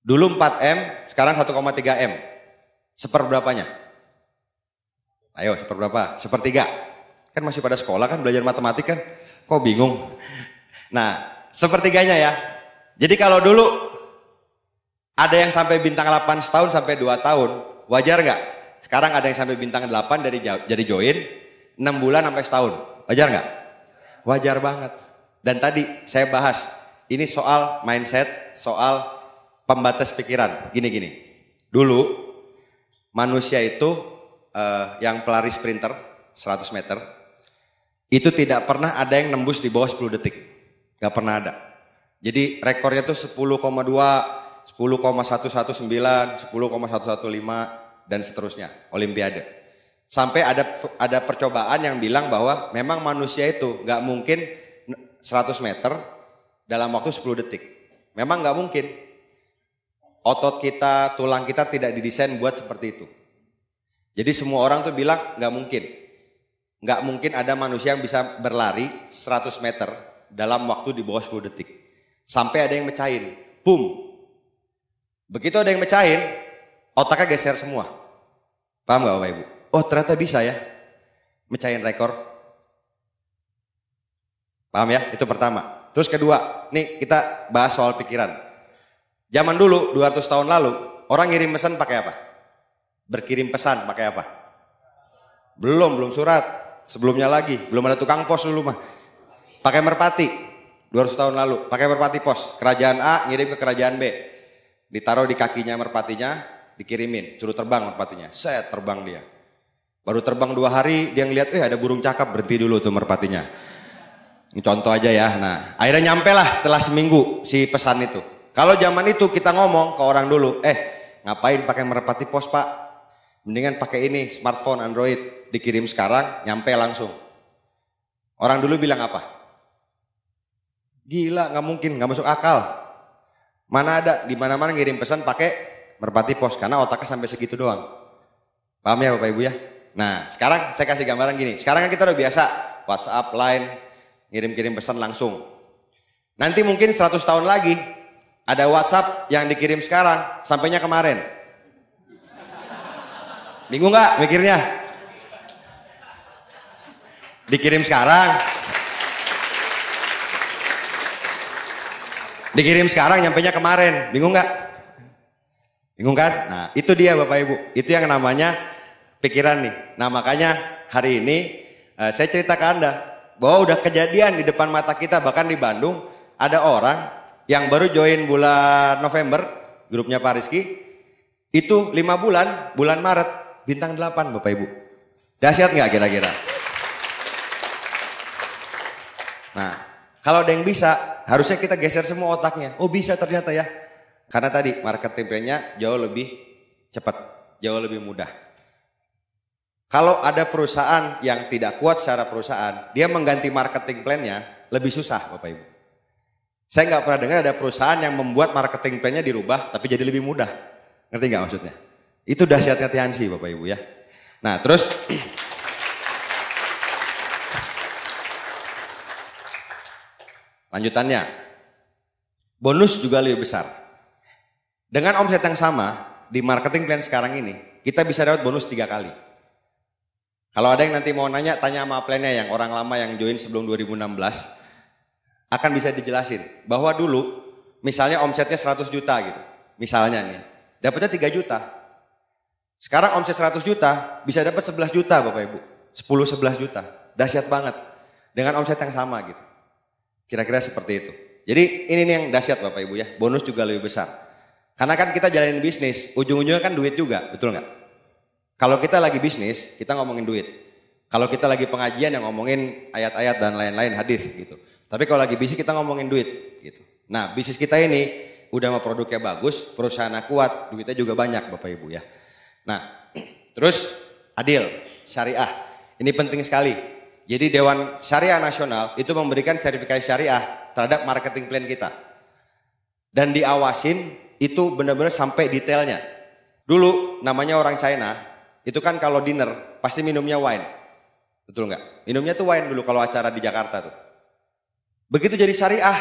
Dulu 4M, sekarang 1,3 M. Seperberapanya? Ayo, seperberapa? Sepertiga. Kan masih pada sekolah kan belajar matematik kan. Kok bingung? Nah, sepertiganya ya. Jadi kalau dulu ada yang sampai bintang 8 setahun sampai 2 tahun, wajar nggak? Sekarang ada yang sampai bintang 8 dari jadi join 6 bulan sampai setahun. Wajar nggak? Wajar banget. Dan tadi saya bahas, ini soal mindset, soal pembatas pikiran. Gini-gini. Dulu manusia itu yang pelari sprinter 100 meter, itu tidak pernah ada yang nembus di bawah 10 detik. Gak pernah ada. Jadi rekornya tuh 10,2, 10,119, 10,115 dan seterusnya. Olimpiade. Sampai ada percobaan yang bilang bahwa memang manusia itu gak mungkin 100 meter dalam waktu 10 detik. Memang nggak mungkin. Otot kita, tulang kita tidak didesain buat seperti itu. Jadi semua orang tuh bilang nggak mungkin. Nggak mungkin ada manusia yang bisa berlari 100 meter dalam waktu di bawah 10 detik. Sampai ada yang mecahin. Boom. Begitu ada yang mecahin, otaknya geser semua. Paham nggak Bapak Ibu? Oh ternyata bisa ya. Mecahin rekor. Paham ya? Itu pertama. Terus kedua, nih kita bahas soal pikiran. Zaman dulu 200 tahun lalu orang ngirim pesan pakai apa? Berkirim pesan pakai apa? Belum surat. Sebelumnya lagi belum ada tukang pos dulu mah. Pakai merpati. 200 tahun lalu pakai merpati pos. Kerajaan A ngirim ke kerajaan B. Ditaruh di kakinya merpatinya, dikirimin, suruh terbang merpatinya. Set terbang dia. Baru terbang 2 hari dia ngeliat ada burung cakap, berhenti dulu tuh merpatinya. Ini contoh aja ya. Nah, akhirnya nyampe lah setelah seminggu si pesan itu. Kalau zaman itu kita ngomong ke orang dulu, ngapain pakai merpati pos Pak? Mendingan pakai ini smartphone Android, dikirim sekarang, nyampe langsung. Orang dulu bilang apa? Gila, nggak mungkin, nggak masuk akal. Mana ada di mana-mana ngirim pesan pakai merpati pos karena otaknya sampai segitu doang. Paham ya Bapak Ibu ya? Nah, sekarang saya kasih gambaran gini. Sekarang kan kita udah biasa WhatsApp, Line, ngirim-kirim pesan langsung. Nanti mungkin 100 tahun lagi ada WhatsApp yang dikirim sekarang, sampainya kemarin. Bingung nggak mikirnya? Dikirim sekarang. Dikirim sekarang, nyampainya kemarin. Bingung nggak? Bingung kan? Nah, itu dia Bapak Ibu. Itu yang namanya pikiran nih. Nah, makanya hari ini saya cerita ke Anda bahwa udah kejadian di depan mata kita, bahkan di Bandung ada orang yang baru join bulan November, grupnya Pak Rizky, itu 5 bulan, bulan Maret, bintang 8 Bapak Ibu. Dahsyat nggak kira-kira? Nah, kalau ada yang bisa, harusnya kita geser semua otaknya. Oh bisa ternyata ya. Karena tadi marketing plan-nya jauh lebih cepat, jauh lebih mudah. Kalau ada perusahaan yang tidak kuat secara perusahaan, dia mengganti marketing plan-nya lebih susah Bapak Ibu. Saya nggak pernah dengar ada perusahaan yang membuat marketing plan-nya dirubah tapi jadi lebih mudah. Ngerti nggak maksudnya? Itu dahsyatnya Tiansi Bapak Ibu ya. Nah terus lanjutannya, bonus juga lebih besar. Dengan omset yang sama di marketing plan sekarang ini, kita bisa dapat bonus 3 kali. Kalau ada yang nanti mau nanya, tanya sama plannya yang orang lama yang join sebelum 2016. Akan bisa dijelasin bahwa dulu misalnya omsetnya 100 juta gitu. Misalnya nih, dapatnya 3 juta. Sekarang omset 100 juta bisa dapat 11 juta Bapak Ibu. 10-11 juta. Dahsyat banget. Dengan omset yang sama gitu. Kira-kira seperti itu. Jadi ini nih yang dahsyat Bapak Ibu ya. Bonus juga lebih besar. Karena kan kita jalanin bisnis, ujung-ujungnya kan duit juga, betul nggak? Kalau kita lagi bisnis, kita ngomongin duit. Kalau kita lagi pengajian yang ngomongin ayat-ayat dan lain-lain hadis gitu. Tapi kalau lagi bisnis kita ngomongin duit gitu. Nah bisnis kita ini udah mau produknya bagus, perusahaannya kuat, duitnya juga banyak Bapak Ibu ya. Nah terus adil, syariah. Ini penting sekali. Jadi Dewan Syariah Nasional itu memberikan sertifikasi syariah terhadap marketing plan kita. Dan diawasin itu benar-benar sampai detailnya. Dulu namanya orang China, itu kan kalau dinner pasti minumnya wine. Betul nggak? Minumnya tuh wine dulu kalau acara di Jakarta tuh. Begitu jadi syariah,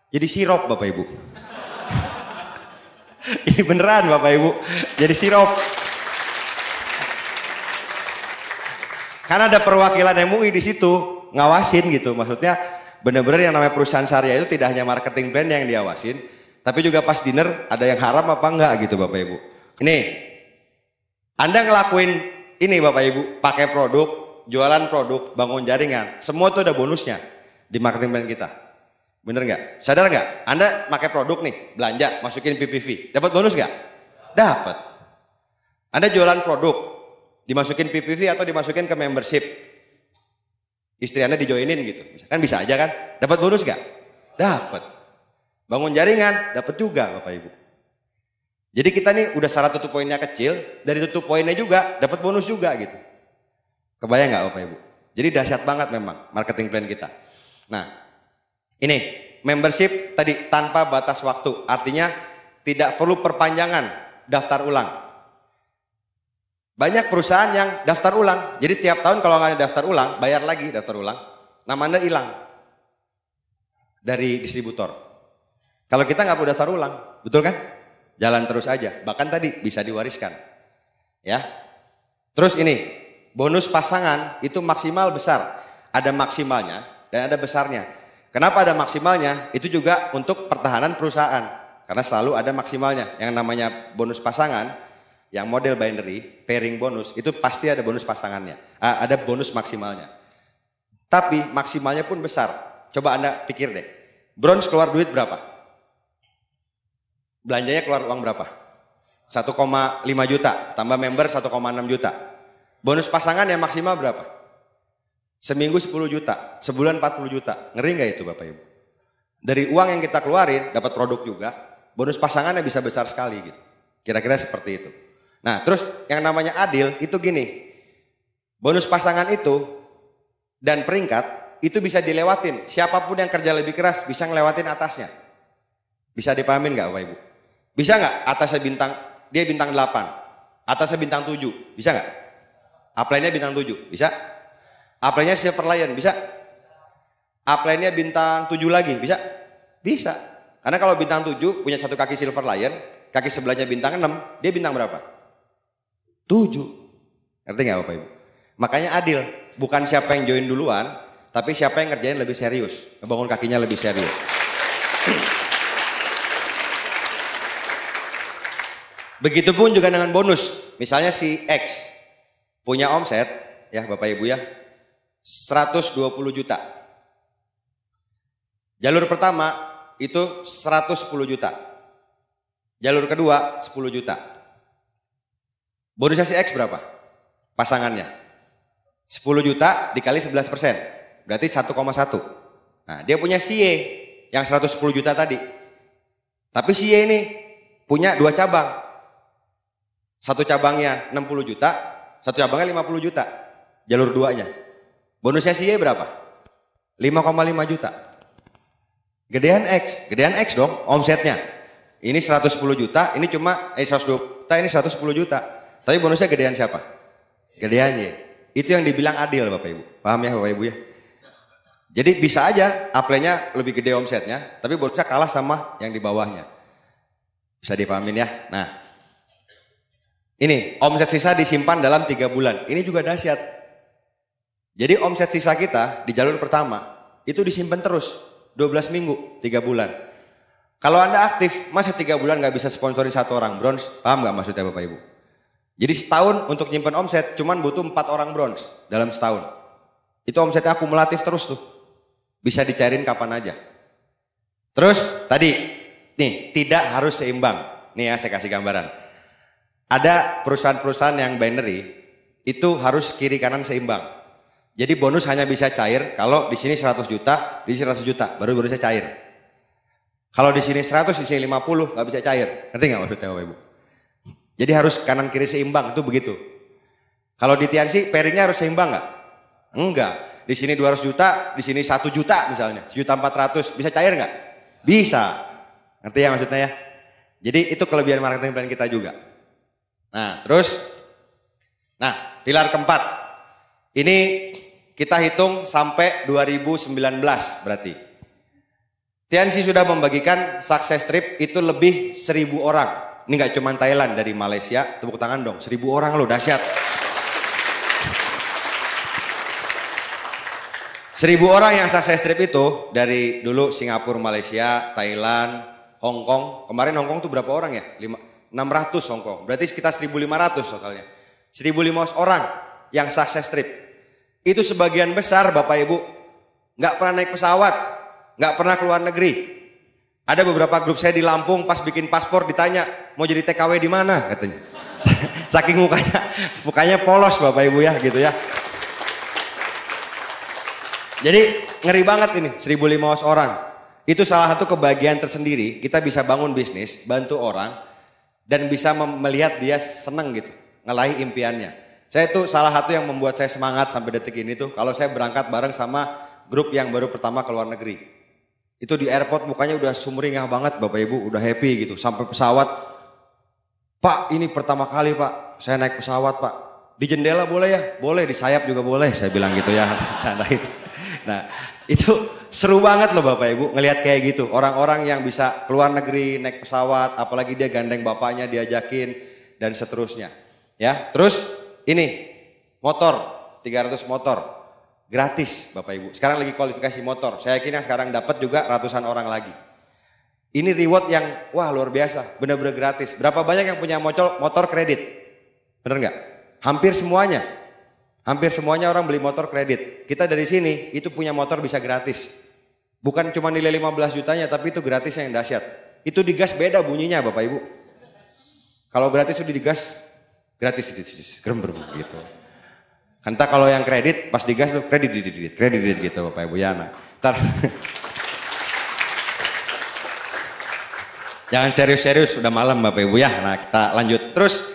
jadi sirup Bapak Ibu. Ini beneran Bapak Ibu, jadi sirup. Karena ada perwakilan MUI di situ ngawasin gitu. Maksudnya benar-benar yang namanya perusahaan syariah itu tidak hanya marketing brand yang diawasin, tapi juga pas dinner ada yang haram apa enggak gitu Bapak Ibu. Ini Anda ngelakuin ini Bapak Ibu, pakai produk, jualan produk, bangun jaringan, semua itu ada bonusnya di marketing plan kita. Bener nggak? Sadar nggak? Anda pakai produk nih, belanja, masukin PPV, dapat bonus nggak? Dapat. Anda jualan produk, dimasukin PPV atau dimasukin ke membership, istri Anda dijoinin gitu, kan bisa aja kan? Dapat bonus nggak? Dapat. Bangun jaringan, dapat juga Bapak Ibu. Jadi kita nih udah syarat tutup poinnya kecil, dari tutup poinnya juga dapat bonus juga gitu. Kebayang nggak Bapak Ibu? Jadi dahsyat banget memang marketing plan kita. Nah, ini membership tadi tanpa batas waktu. Artinya tidak perlu perpanjangan daftar ulang. Banyak perusahaan yang daftar ulang. Jadi tiap tahun kalau nggak ada daftar ulang, bayar lagi daftar ulang. Nama Anda hilang dari distributor. Kalau kita nggak perlu daftar ulang, betul kan? Jalan terus aja. Bahkan tadi bisa diwariskan. Ya. Terus ini, bonus pasangan itu maksimal besar. Ada maksimalnya dan ada besarnya. Kenapa ada maksimalnya? Itu juga untuk pertahanan perusahaan. Karena selalu ada maksimalnya. Yang namanya bonus pasangan, yang model binary, pairing bonus, itu pasti ada bonus pasangannya. Ada bonus maksimalnya. Tapi maksimalnya pun besar. Coba Anda pikir deh. Bronze keluar duit berapa? Belanjanya keluar uang berapa? 1,5 juta. Tambah member 1,6 juta. Bonus pasangan yang maksimal berapa? Seminggu 10 juta, sebulan 40 juta. Ngeri nggak itu Bapak Ibu? Dari uang yang kita keluarin, dapat produk juga, bonus pasangannya bisa besar sekali gitu. Kira-kira seperti itu. Nah terus yang namanya adil itu gini. Bonus pasangan itu dan peringkat itu bisa dilewatin. Siapapun yang kerja lebih keras bisa ngelewatin atasnya. Bisa dipahamin nggak Bapak Ibu? Bisa nggak atasnya dia bintang 8, atasnya bintang 7, bisa nggak? Upline-nya bintang 7, bisa? Upline-nya Silver Lion, bisa? Upline-nya bintang 7 lagi, bisa? Bisa. Karena kalau bintang 7 punya satu kaki Silver Lion, kaki sebelahnya bintang 6, dia bintang berapa? 7. Ngerti nggak Bapak Ibu? Makanya adil. Bukan siapa yang join duluan, tapi siapa yang ngerjain lebih serius. Ngebangun kakinya lebih serius. Begitupun juga dengan bonus. Misalnya si X punya omset, ya Bapak Ibu ya, 120 juta. Jalur pertama itu 110 juta. Jalur kedua 10 juta. Bonusnya si X berapa? Pasangannya. 10 juta dikali 11%. Berarti 1,1. Nah dia punya si Y yang 110 juta tadi. Tapi si Y ini punya 2 cabang. Satu cabangnya 60 juta, satu cabangnya 50 juta. Jalur 2-nya. Bonusnya si Y berapa? 5,5 juta. Gedean X dong omsetnya. Ini 110 juta, ini cuma 120 juta, ini 110 juta. Tapi bonusnya gedean siapa? Gedean Y. Itu yang dibilang adil Bapak Ibu. Paham ya Bapak Ibu ya? Jadi bisa aja upline-nya lebih gede omsetnya, tapi bonusnya kalah sama yang di bawahnya. Bisa dipahamin ya? Nah, ini omset sisa disimpan dalam 3 bulan. Ini juga dahsyat. Jadi omset sisa kita di jalur pertama itu disimpan terus 12 minggu, 3 bulan. Kalau Anda aktif, masa 3 bulan nggak bisa sponsorin 1 orang bronze? Paham nggak maksudnya Bapak Ibu? Jadi setahun untuk nyimpan omset cuman butuh 4 orang bronze dalam setahun. Itu omsetnya akumulatif terus tuh. Bisa dicairin kapan aja. Terus tadi, nih tidak harus seimbang. Nih ya saya kasih gambaran. Ada perusahaan-perusahaan yang binary itu harus kiri kanan seimbang. Jadi bonus hanya bisa cair kalau di sini 100 juta, di sini 100 juta, baru bonusnya cair. Kalau di sini 100, di sini 50, nggak bisa cair. Ngerti nggak maksudnya Bapak Ibu? Jadi harus kanan kiri seimbang, itu begitu. Kalau di Tianxi pairingnya harus seimbang nggak? Enggak. Di sini 200 juta, di sini 1 juta misalnya, 1.400.000, bisa cair nggak? Bisa. Ngerti ya maksudnya ya? Jadi itu kelebihan marketing plan kita juga. Nah terus, pilar keempat. Ini kita hitung sampai 2019 berarti. Tianxi sudah membagikan success trip itu lebih 1.000 orang. Ini gak cuma Thailand, dari Malaysia, tepuk tangan dong, 1.000 orang loh, dahsyat. 1.000 orang yang success trip itu dari dulu Singapura, Malaysia, Thailand, Hong Kong. Kemarin Hong Kong tuh berapa orang ya? 600 Hong Kong. Berarti sekitar 1.500 totalnya. 1.500 orang yang success trip. Itu sebagian besar Bapak Ibu gak pernah naik pesawat, gak pernah keluar negeri. Ada beberapa grup saya di Lampung pas bikin paspor ditanya mau jadi TKW di mana katanya. Saking mukanya polos Bapak Ibu ya gitu ya. Jadi ngeri banget ini 1.500 orang. Itu salah satu kebahagiaan tersendiri. Kita bisa bangun bisnis, bantu orang dan bisa melihat dia senang gitu, ngelahi impiannya. Saya tuh salah satu yang membuat saya semangat sampai detik ini tuh kalau saya berangkat bareng sama grup yang baru pertama ke luar negeri. Itu di airport mukanya udah sumringah banget Bapak Ibu, udah happy gitu. Sampai pesawat, Pak ini pertama kali Pak, saya naik pesawat Pak. Di jendela boleh ya? Boleh, di sayap juga boleh, saya bilang gitu ya. Candain. Nah itu seru banget loh Bapak Ibu ngelihat kayak gitu. Orang-orang yang bisa keluar negeri naik pesawat, apalagi dia gandeng bapaknya diajakin dan seterusnya. Ya, terus ini motor, 300 motor gratis Bapak Ibu. Sekarang lagi kualifikasi motor. Saya yakin yang sekarang dapat juga ratusan orang lagi. Ini reward yang wah luar biasa, benar-benar gratis. Berapa banyak yang punya motor kredit? Bener nggak? Hampir semuanya. Hampir semuanya orang beli motor kredit. Kita dari sini itu punya motor bisa gratis. Bukan cuma nilai 15 jutanya tapi itu gratis yang dahsyat. Itu digas beda bunyinya Bapak Ibu. Kalau gratis itu digas gratis gerem gitu. Entah kalau yang kredit pas digas tuh kredit gitu Bapak Ibu ya. Nah, ntar jangan serius-serius udah malam Bapak Ibu ya. Nah, kita lanjut. Terus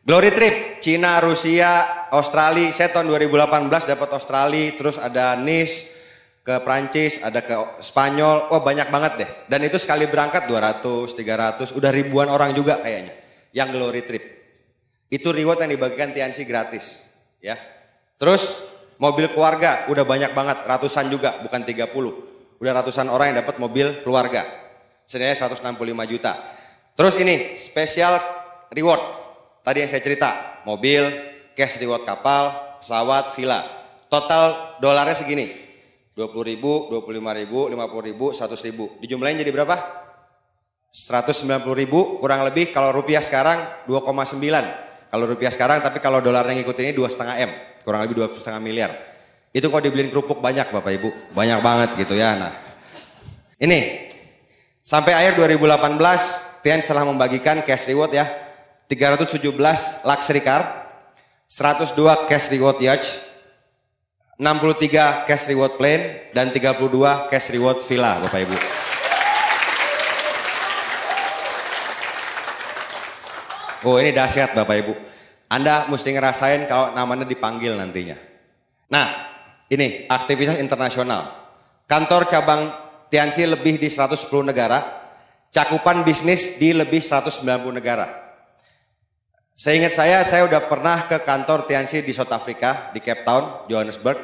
Glory Trip Cina, Rusia, Australia. Saya tahun 2018 dapat Australia, terus ada Nice ke Prancis, ada ke Spanyol. Wah, banyak banget deh. Dan itu sekali berangkat 200, 300, udah ribuan orang juga kayaknya yang Glory Trip. Itu reward yang dibagikan Tianxi gratis, ya. Terus mobil keluarga udah banyak banget, ratusan juga, bukan 30. Udah ratusan orang yang dapat mobil keluarga. Senilai 165 juta. Terus ini spesial reward. Tadi yang saya cerita, mobil, cash reward kapal, pesawat, villa. Total dolarnya segini. 20 ribu, 25 ribu, 50 ribu, 100 ribu. Dijumlahin jadi berapa? 190 ribu kurang lebih kalau rupiah sekarang 2,9. Kalau rupiah sekarang tapi kalau dolarnya ngikut ini 2,5 M. Kurang lebih 2,5 miliar. Itu kalau dibeliin kerupuk banyak Bapak Ibu. Banyak banget gitu ya. Nah, ini sampai akhir 2018 Tian telah membagikan cash reward ya. 317 luxury car, 102 cash reward yacht, 63 cash reward plane, dan 32 cash reward villa Bapak Ibu. Oh ini dahsyat Bapak Ibu. Anda mesti ngerasain kalau namanya dipanggil nantinya. Nah ini aktivitas internasional. Kantor cabang Tianxi lebih di 110 negara. Cakupan bisnis di lebih 190 negara. Seingat saya udah pernah ke kantor Tianxi di South Africa, di Cape Town, Johannesburg,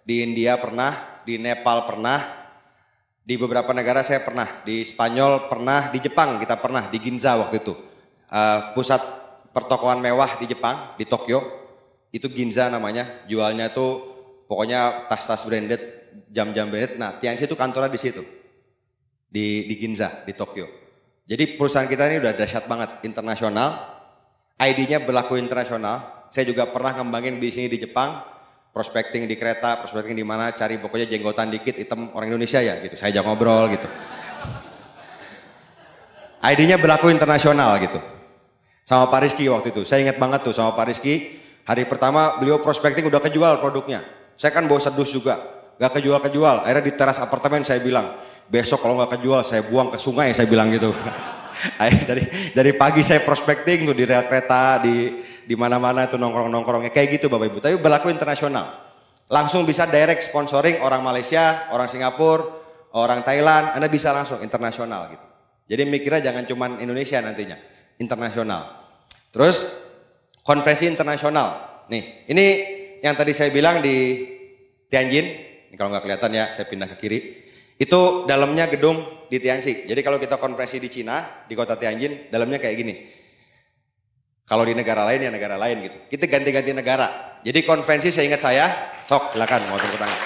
di India pernah, di Nepal pernah, di beberapa negara saya pernah, di Spanyol pernah, di Jepang kita pernah, di Ginza waktu itu. Pusat pertokoan mewah di Jepang, di Tokyo, itu Ginza namanya, jualnya tuh pokoknya tas-tas branded, jam-jam branded. Nah Tianxi itu kantornya di situ, di Ginza, di Tokyo. Jadi perusahaan kita ini udah dahsyat banget, internasional. ID-nya berlaku internasional. Saya juga pernah ngembangin bisnis di Jepang, prospecting di kereta, prospecting di mana, cari pokoknya jenggotan dikit, hitam orang Indonesia ya gitu. Saya ajak ngobrol gitu. ID-nya berlaku internasional gitu. Sama Pak Rizky waktu itu. Saya ingat banget tuh sama Pak Rizky. Hari pertama beliau prospecting udah kejual produknya. Saya kan bawa sedus juga. Gak kejual. Akhirnya di teras apartemen saya bilang, besok kalau gak kejual saya buang ke sungai, saya bilang gitu. Dari pagi saya prospecting tuh di rel kereta, di mana-mana itu nongkrong-nongkrongnya kayak gitu Bapak Ibu. Tapi berlaku internasional. Langsung bisa direct sponsoring orang Malaysia, orang Singapura, orang Thailand. Anda bisa langsung internasional gitu. Jadi mikirnya jangan cuma Indonesia nantinya, internasional. Terus konferensi internasional. Nih, ini yang tadi saya bilang di Tianjin. Ini kalau nggak kelihatan ya, saya pindah ke kiri. Itu dalamnya gedung di Tianxi. Jadi kalau kita konferensi di Cina, di kota Tianjin, dalamnya kayak gini. Kalau di negara lain ya negara lain gitu. Kita ganti-ganti negara. Jadi konferensi saya ingat saya, sok silakan mau tepuk tangan.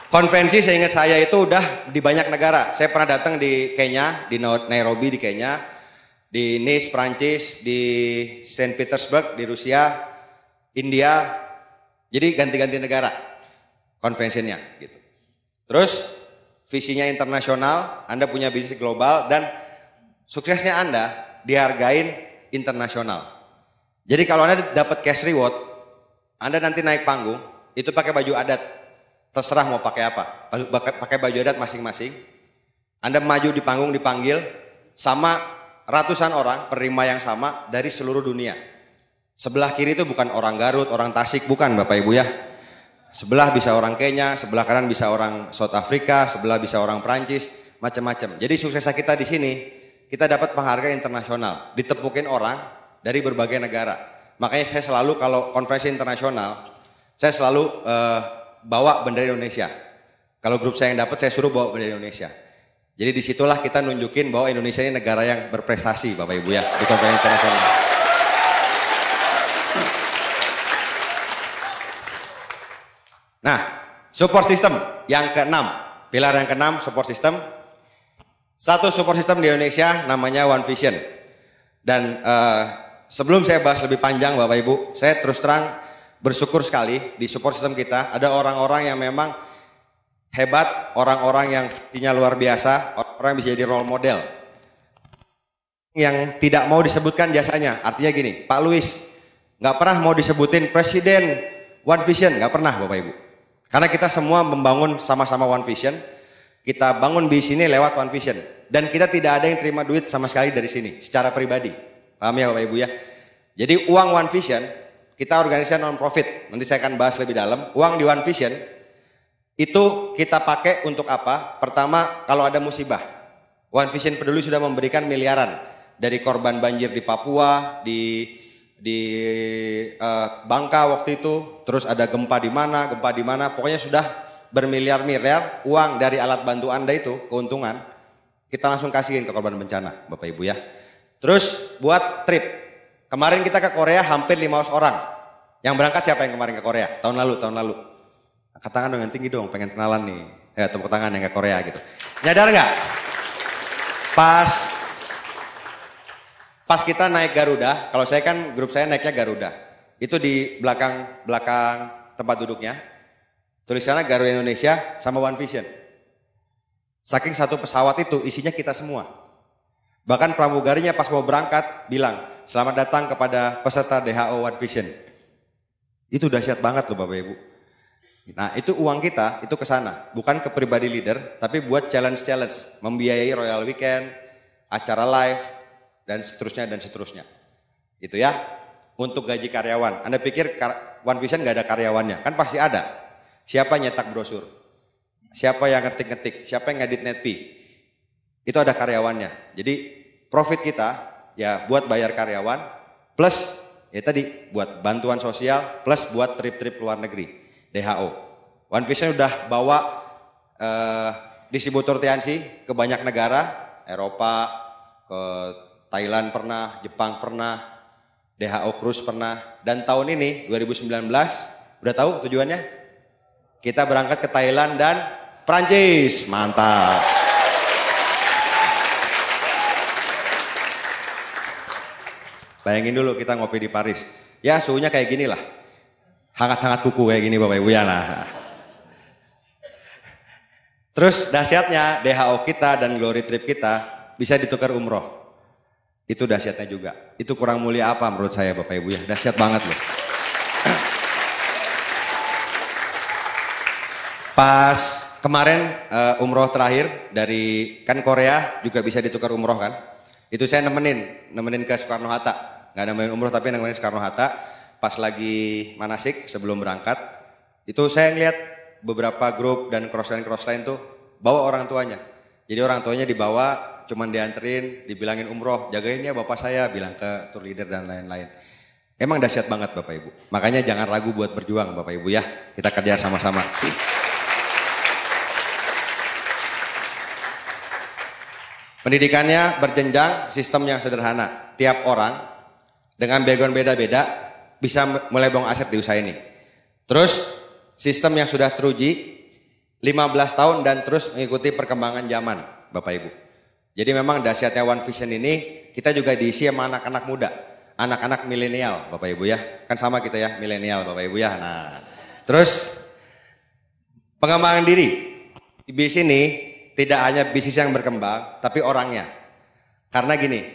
Konferensi saya ingat saya itu udah di banyak negara. Saya pernah datang di Kenya, di Nairobi di Kenya, di Nice Prancis, di Saint Petersburg di Rusia, India. Jadi ganti-ganti negara konvensinya gitu. Terus visinya internasional, Anda punya bisnis global dan suksesnya Anda dihargain internasional. Jadi kalau Anda dapat cash reward, Anda nanti naik panggung, itu pakai baju adat. Terserah mau pakai apa. Pakai baju adat masing-masing. Anda maju di panggung dipanggil sama ratusan orang, penerima yang sama dari seluruh dunia. Sebelah kiri itu bukan orang Garut, orang Tasik, bukan Bapak Ibu ya. Sebelah bisa orang Kenya, sebelah kanan bisa orang South Africa, sebelah bisa orang Prancis, macam-macam. Jadi sukses kita di sini, kita dapat penghargaan internasional, ditepukin orang dari berbagai negara. Makanya saya selalu kalau konferensi internasional, saya selalu bawa bendera Indonesia. Kalau grup saya yang dapat, saya suruh bawa bendera Indonesia. Jadi disitulah kita nunjukin bahwa Indonesia ini negara yang berprestasi, Bapak Ibu ya, di konferensi internasional. Nah, support system yang keenam, pilar yang keenam support system. Satu support system di Indonesia namanya One Vision. Dan sebelum saya bahas lebih panjang Bapak Ibu, saya terus terang bersyukur sekali di support system kita ada orang-orang yang memang hebat, orang-orang yang visinya luar biasa, orang yang bisa jadi role model. Yang tidak mau disebutkan jasanya, artinya gini, Pak Luis nggak pernah mau disebutin presiden One Vision, nggak pernah Bapak Ibu. Karena kita semua membangun sama-sama One Vision, kita bangun di sini lewat One Vision. Dan kita tidak ada yang terima duit sama sekali dari sini, secara pribadi. Paham ya Bapak Ibu ya? Jadi uang One Vision, kita organisasi non-profit, nanti saya akan bahas lebih dalam. Uang di One Vision, itu kita pakai untuk apa? Pertama, kalau ada musibah. One Vision Peduli sudah memberikan miliaran. Dari korban banjir di Papua, di Bangka waktu itu, terus ada gempa di mana, pokoknya sudah bermiliar-miliar uang dari alat bantu Anda itu, keuntungan, kita langsung kasihin ke korban bencana, Bapak Ibu ya. Terus buat trip, kemarin kita ke Korea hampir 500 orang, yang berangkat siapa yang kemarin ke Korea? Tahun lalu. Angkat tangan dong yang tinggi dong, pengen kenalan nih, tepuk tangan yang ke Korea gitu. Nyadar nggak? Pas kita naik Garuda, kalau saya kan grup saya naiknya Garuda. Itu di belakang tempat duduknya. Tulisannya Garuda Indonesia sama One Vision. Saking satu pesawat itu isinya kita semua. Bahkan pramugarinya pas mau berangkat bilang, "Selamat datang kepada peserta DHO One Vision." Itu dahsyat banget loh Bapak Ibu. Nah, itu uang kita itu ke sana, bukan ke pribadi leader, tapi buat challenge, membiayai Royal Weekend, acara live dan seterusnya. Itu ya, untuk gaji karyawan. Anda pikir One Vision gak ada karyawannya? Kan pasti ada. Siapa nyetak brosur? Siapa yang ngetik-ngetik? Siapa yang ngedit netpi? Itu ada karyawannya. Jadi profit kita ya buat bayar karyawan, plus ya tadi buat bantuan sosial, plus buat trip-trip luar negeri. DHO. One Vision udah bawa distributor TNC ke banyak negara, Eropa, ke Thailand pernah, Jepang pernah, DHO Cruise pernah, dan tahun ini 2019 udah tahu tujuannya? Kita berangkat ke Thailand dan Prancis, mantap. Bayangin dulu kita ngopi di Paris, ya suhunya kayak gini lah, hangat-hangat kuku kayak gini Bapak Ibu ya nah. Terus dahsyatnya DHO kita dan Glory Trip kita bisa ditukar umroh. Itu dahsyatnya juga. Itu kurang mulia apa menurut saya Bapak Ibu ya. Dahsyat banget loh. Pas kemarin umroh terakhir dari kan Korea juga bisa ditukar umroh kan. Itu saya nemenin ke Soekarno Hatta. Gak nemenin umroh tapi nemenin Soekarno Hatta. Pas lagi manasik sebelum berangkat. Itu saya ngeliat beberapa grup dan crossline tuh bawa orang tuanya. Jadi orang tuanya dibawa, cuman dianterin, dibilangin umroh, jagain ya bapak saya, bilang ke tour leader dan lain-lain. Emang dahsyat banget Bapak Ibu. Makanya jangan ragu buat berjuang Bapak Ibu ya. Kita kerja sama-sama. Pendidikannya berjenjang, sistem yang sederhana. Tiap orang dengan background beda-beda bisa mulai buang aset di usaha ini. Terus sistem yang sudah teruji 15 tahun dan terus mengikuti perkembangan zaman Bapak Ibu. Jadi memang dahsyatnya One Vision ini kita juga diisi sama anak-anak muda, anak-anak milenial Bapak Ibu ya. Kan sama kita ya, milenial Bapak Ibu ya. Nah, terus pengembangan diri. Di sini tidak hanya bisnis yang berkembang, tapi orangnya. Karena gini,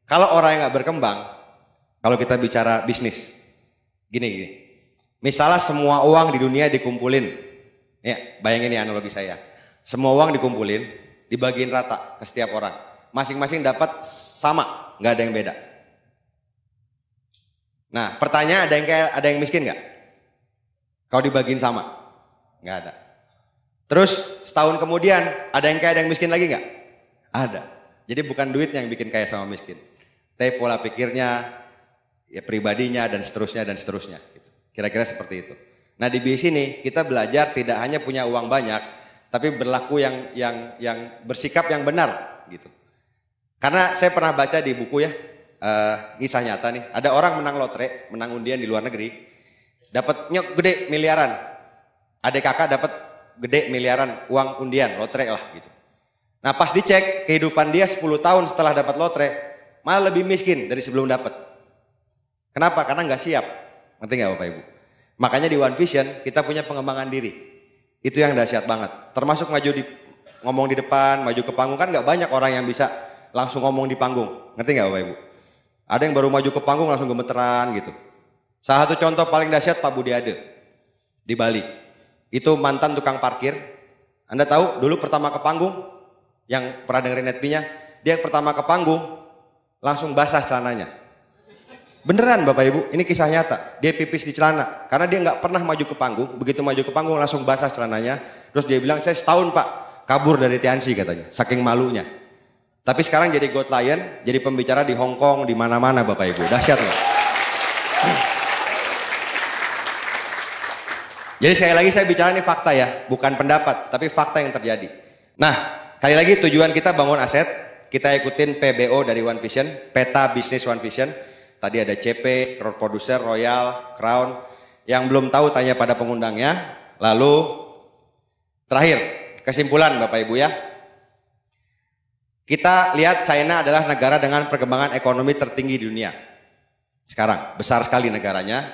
kalau orang yang gak berkembang, kalau kita bicara bisnis, gini. Misalnya semua uang di dunia dikumpulin. Ya, bayangin ya analogi saya. Semua uang dikumpulin, dibagiin rata ke setiap orang. Masing-masing dapat sama, nggak ada yang beda. Nah, pertanyaan ada yang miskin nggak? Kalau dibagiin sama? Nggak ada. Terus setahun kemudian ada yang kaya ada yang miskin lagi nggak? Ada. Jadi bukan duitnya yang bikin kaya sama miskin. Tapi pola pikirnya, ya pribadinya dan seterusnya dan seterusnya. Gitu. Kira-kira seperti itu. Nah di BIS ini kita belajar tidak hanya punya uang banyak, tapi berlaku yang bersikap yang benar gitu. Karena saya pernah baca di buku ya, kisah nyata nih. Ada orang menang lotre, menang undian di luar negeri, dapatnya gede miliaran. Adik kakak dapat gede miliaran uang undian, lotre lah gitu. Nah pas dicek kehidupan dia 10 tahun setelah dapat lotre, malah lebih miskin dari sebelum dapat. Kenapa? Karena nggak siap. Ngerti nggak Bapak Ibu? Makanya di One Vision kita punya pengembangan diri. Itu yang dahsyat banget. Termasuk ngomong di depan, maju ke panggung, kan nggak banyak orang yang bisa langsung ngomong di panggung. Ngerti nggak Bapak Ibu? Ada yang baru maju ke panggung langsung gemeteran gitu. Salah satu contoh paling dahsyat Pak Budi Ade di Bali. Itu mantan tukang parkir. Anda tahu dulu pertama ke panggung, yang pernah dengerin Netpinya, dia pertama ke panggung langsung basah celananya. Beneran Bapak Ibu, ini kisah nyata. Dia pipis di celana karena dia nggak pernah maju ke panggung. Begitu maju ke panggung langsung basah celananya. Terus dia bilang, saya setahun Pak kabur dari Tianxi katanya, saking malunya. Tapi sekarang jadi Goat Lion, jadi pembicara di Hong Kong, di mana-mana Bapak Ibu. Dahsyat loh. Jadi sekali lagi saya bicara ini fakta ya, bukan pendapat, tapi fakta yang terjadi. Nah, kali lagi tujuan kita bangun aset, kita ikutin PBO dari One Vision, peta bisnis One Vision. Tadi ada CP, Crowd Producer, Royal, Crown. Yang belum tahu tanya pada pengundangnya. Lalu terakhir, kesimpulan Bapak Ibu ya. Kita lihat China adalah negara dengan perkembangan ekonomi tertinggi di dunia. Sekarang, besar sekali negaranya.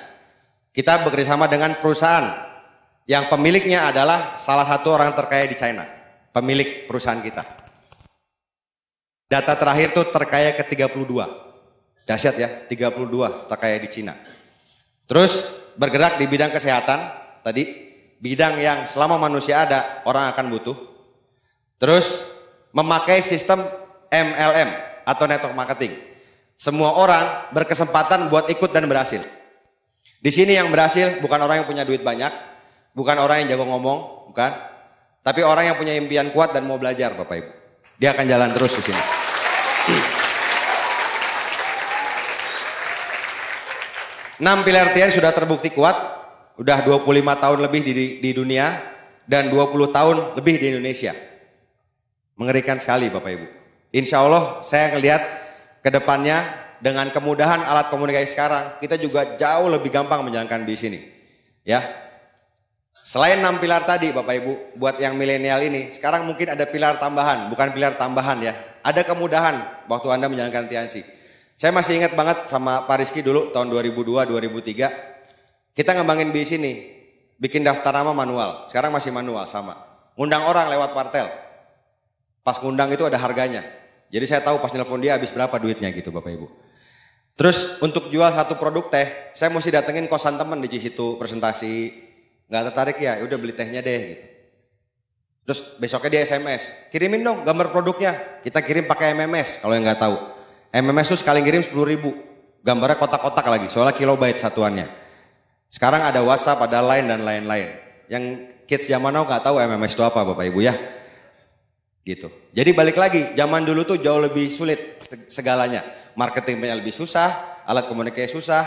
Kita bekerjasama dengan perusahaan yang pemiliknya adalah salah satu orang terkaya di China. Pemilik perusahaan kita. Data terakhir tuh terkaya ke 32. Dahsyat ya, 32 terkaya di Cina. Terus bergerak di bidang kesehatan, tadi bidang yang selama manusia ada orang akan butuh. Terus memakai sistem MLM atau network marketing. Semua orang berkesempatan buat ikut dan berhasil. Di sini yang berhasil bukan orang yang punya duit banyak, bukan orang yang jago ngomong, bukan. Tapi orang yang punya impian kuat dan mau belajar Bapak Ibu. Dia akan jalan terus di sini. 6 pilar TN sudah terbukti kuat, udah 25 tahun lebih di dunia dan 20 tahun lebih di Indonesia. Mengerikan sekali Bapak Ibu. Insya Allah saya ngelihat ke depannya dengan kemudahan alat komunikasi sekarang, kita juga jauh lebih gampang menjalankan di sini. Ya. Selain 6 pilar tadi Bapak Ibu, buat yang milenial ini, sekarang mungkin ada pilar tambahan, bukan pilar tambahan ya. Ada kemudahan waktu Anda menjalankan Tianxi. Saya masih ingat banget sama Pak Rizky dulu tahun 2002-2003. Kita ngembangin BIS ini, bikin daftar nama manual. Sekarang masih manual sama. Ngundang orang lewat partel. Pas ngundang itu ada harganya. Jadi saya tahu pas nelfon dia habis berapa duitnya gitu Bapak Ibu. Terus untuk jual satu produk teh, saya mesti datengin kosan temen di situ presentasi. Nggak tertarik ya, udah beli tehnya deh gitu. Terus besoknya dia SMS, kirimin dong gambar produknya. Kita kirim pakai MMS kalau yang nggak tahu. MMS itu sekali ngirim 10.000. Gambarnya kotak-kotak lagi, soalnya kilobyte satuannya. Sekarang ada WhatsApp, ada Line dan lain-lain. Yang kids zaman now nggak tahu MMS itu apa Bapak Ibu ya. Gitu. Jadi balik lagi, zaman dulu tuh jauh lebih sulit segalanya. Marketingnya lebih susah, alat komunikasi susah.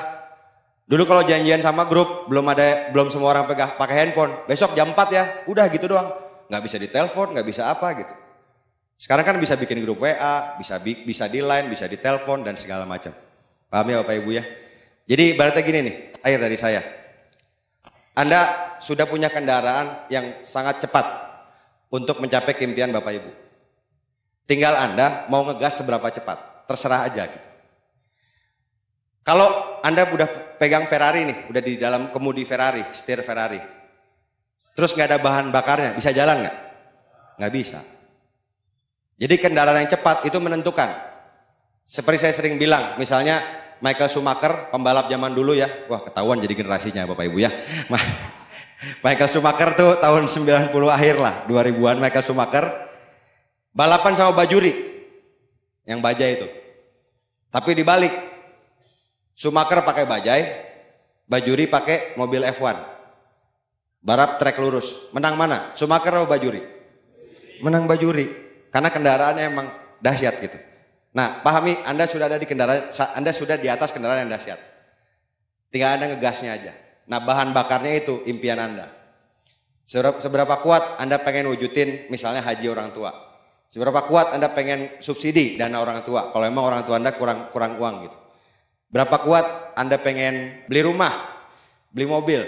Dulu kalau janjian sama grup, belum semua orang pakai handphone. Besok jam 4 ya, udah gitu doang. Nggak bisa ditelepon, nggak bisa apa gitu. Sekarang kan bisa bikin grup WA, bisa di Line, bisa di telepon dan segala macam. Paham ya Bapak Ibu ya? Jadi ibaratnya gini nih, akhir dari saya. Anda sudah punya kendaraan yang sangat cepat untuk mencapai keimpian Bapak Ibu. Tinggal Anda mau ngegas seberapa cepat, terserah aja gitu. Kalau Anda udah pegang Ferrari nih, udah di dalam kemudi Ferrari, setir Ferrari. Terus nggak ada bahan bakarnya, bisa jalan nggak? Nggak bisa. Jadi kendaraan yang cepat itu menentukan. Seperti saya sering bilang, misalnya Michael Schumacher, pembalap zaman dulu ya. Wah ketahuan jadi generasinya Bapak Ibu ya. Michael Schumacher tuh tahun 90 akhir lah, 2000-an Michael Schumacher. Balapan sama Bajuri, yang bajai itu. Tapi dibalik, Schumacher pakai bajai, Bajuri pakai mobil F1. Balap trek lurus. Menang mana? Schumacher atau Bajuri? Menang Bajuri. Karena kendaraannya emang dahsyat gitu. Nah, pahami Anda sudah ada di kendaraan, Anda sudah di atas kendaraan yang dahsyat. Tinggal Anda ngegasnya aja. Nah, bahan bakarnya itu impian Anda. Seberapa kuat Anda pengen wujudin misalnya haji orang tua. Seberapa kuat Anda pengen subsidi dana orang tua kalau emang orang tua Anda kurang uang gitu. Berapa kuat Anda pengen beli rumah, beli mobil.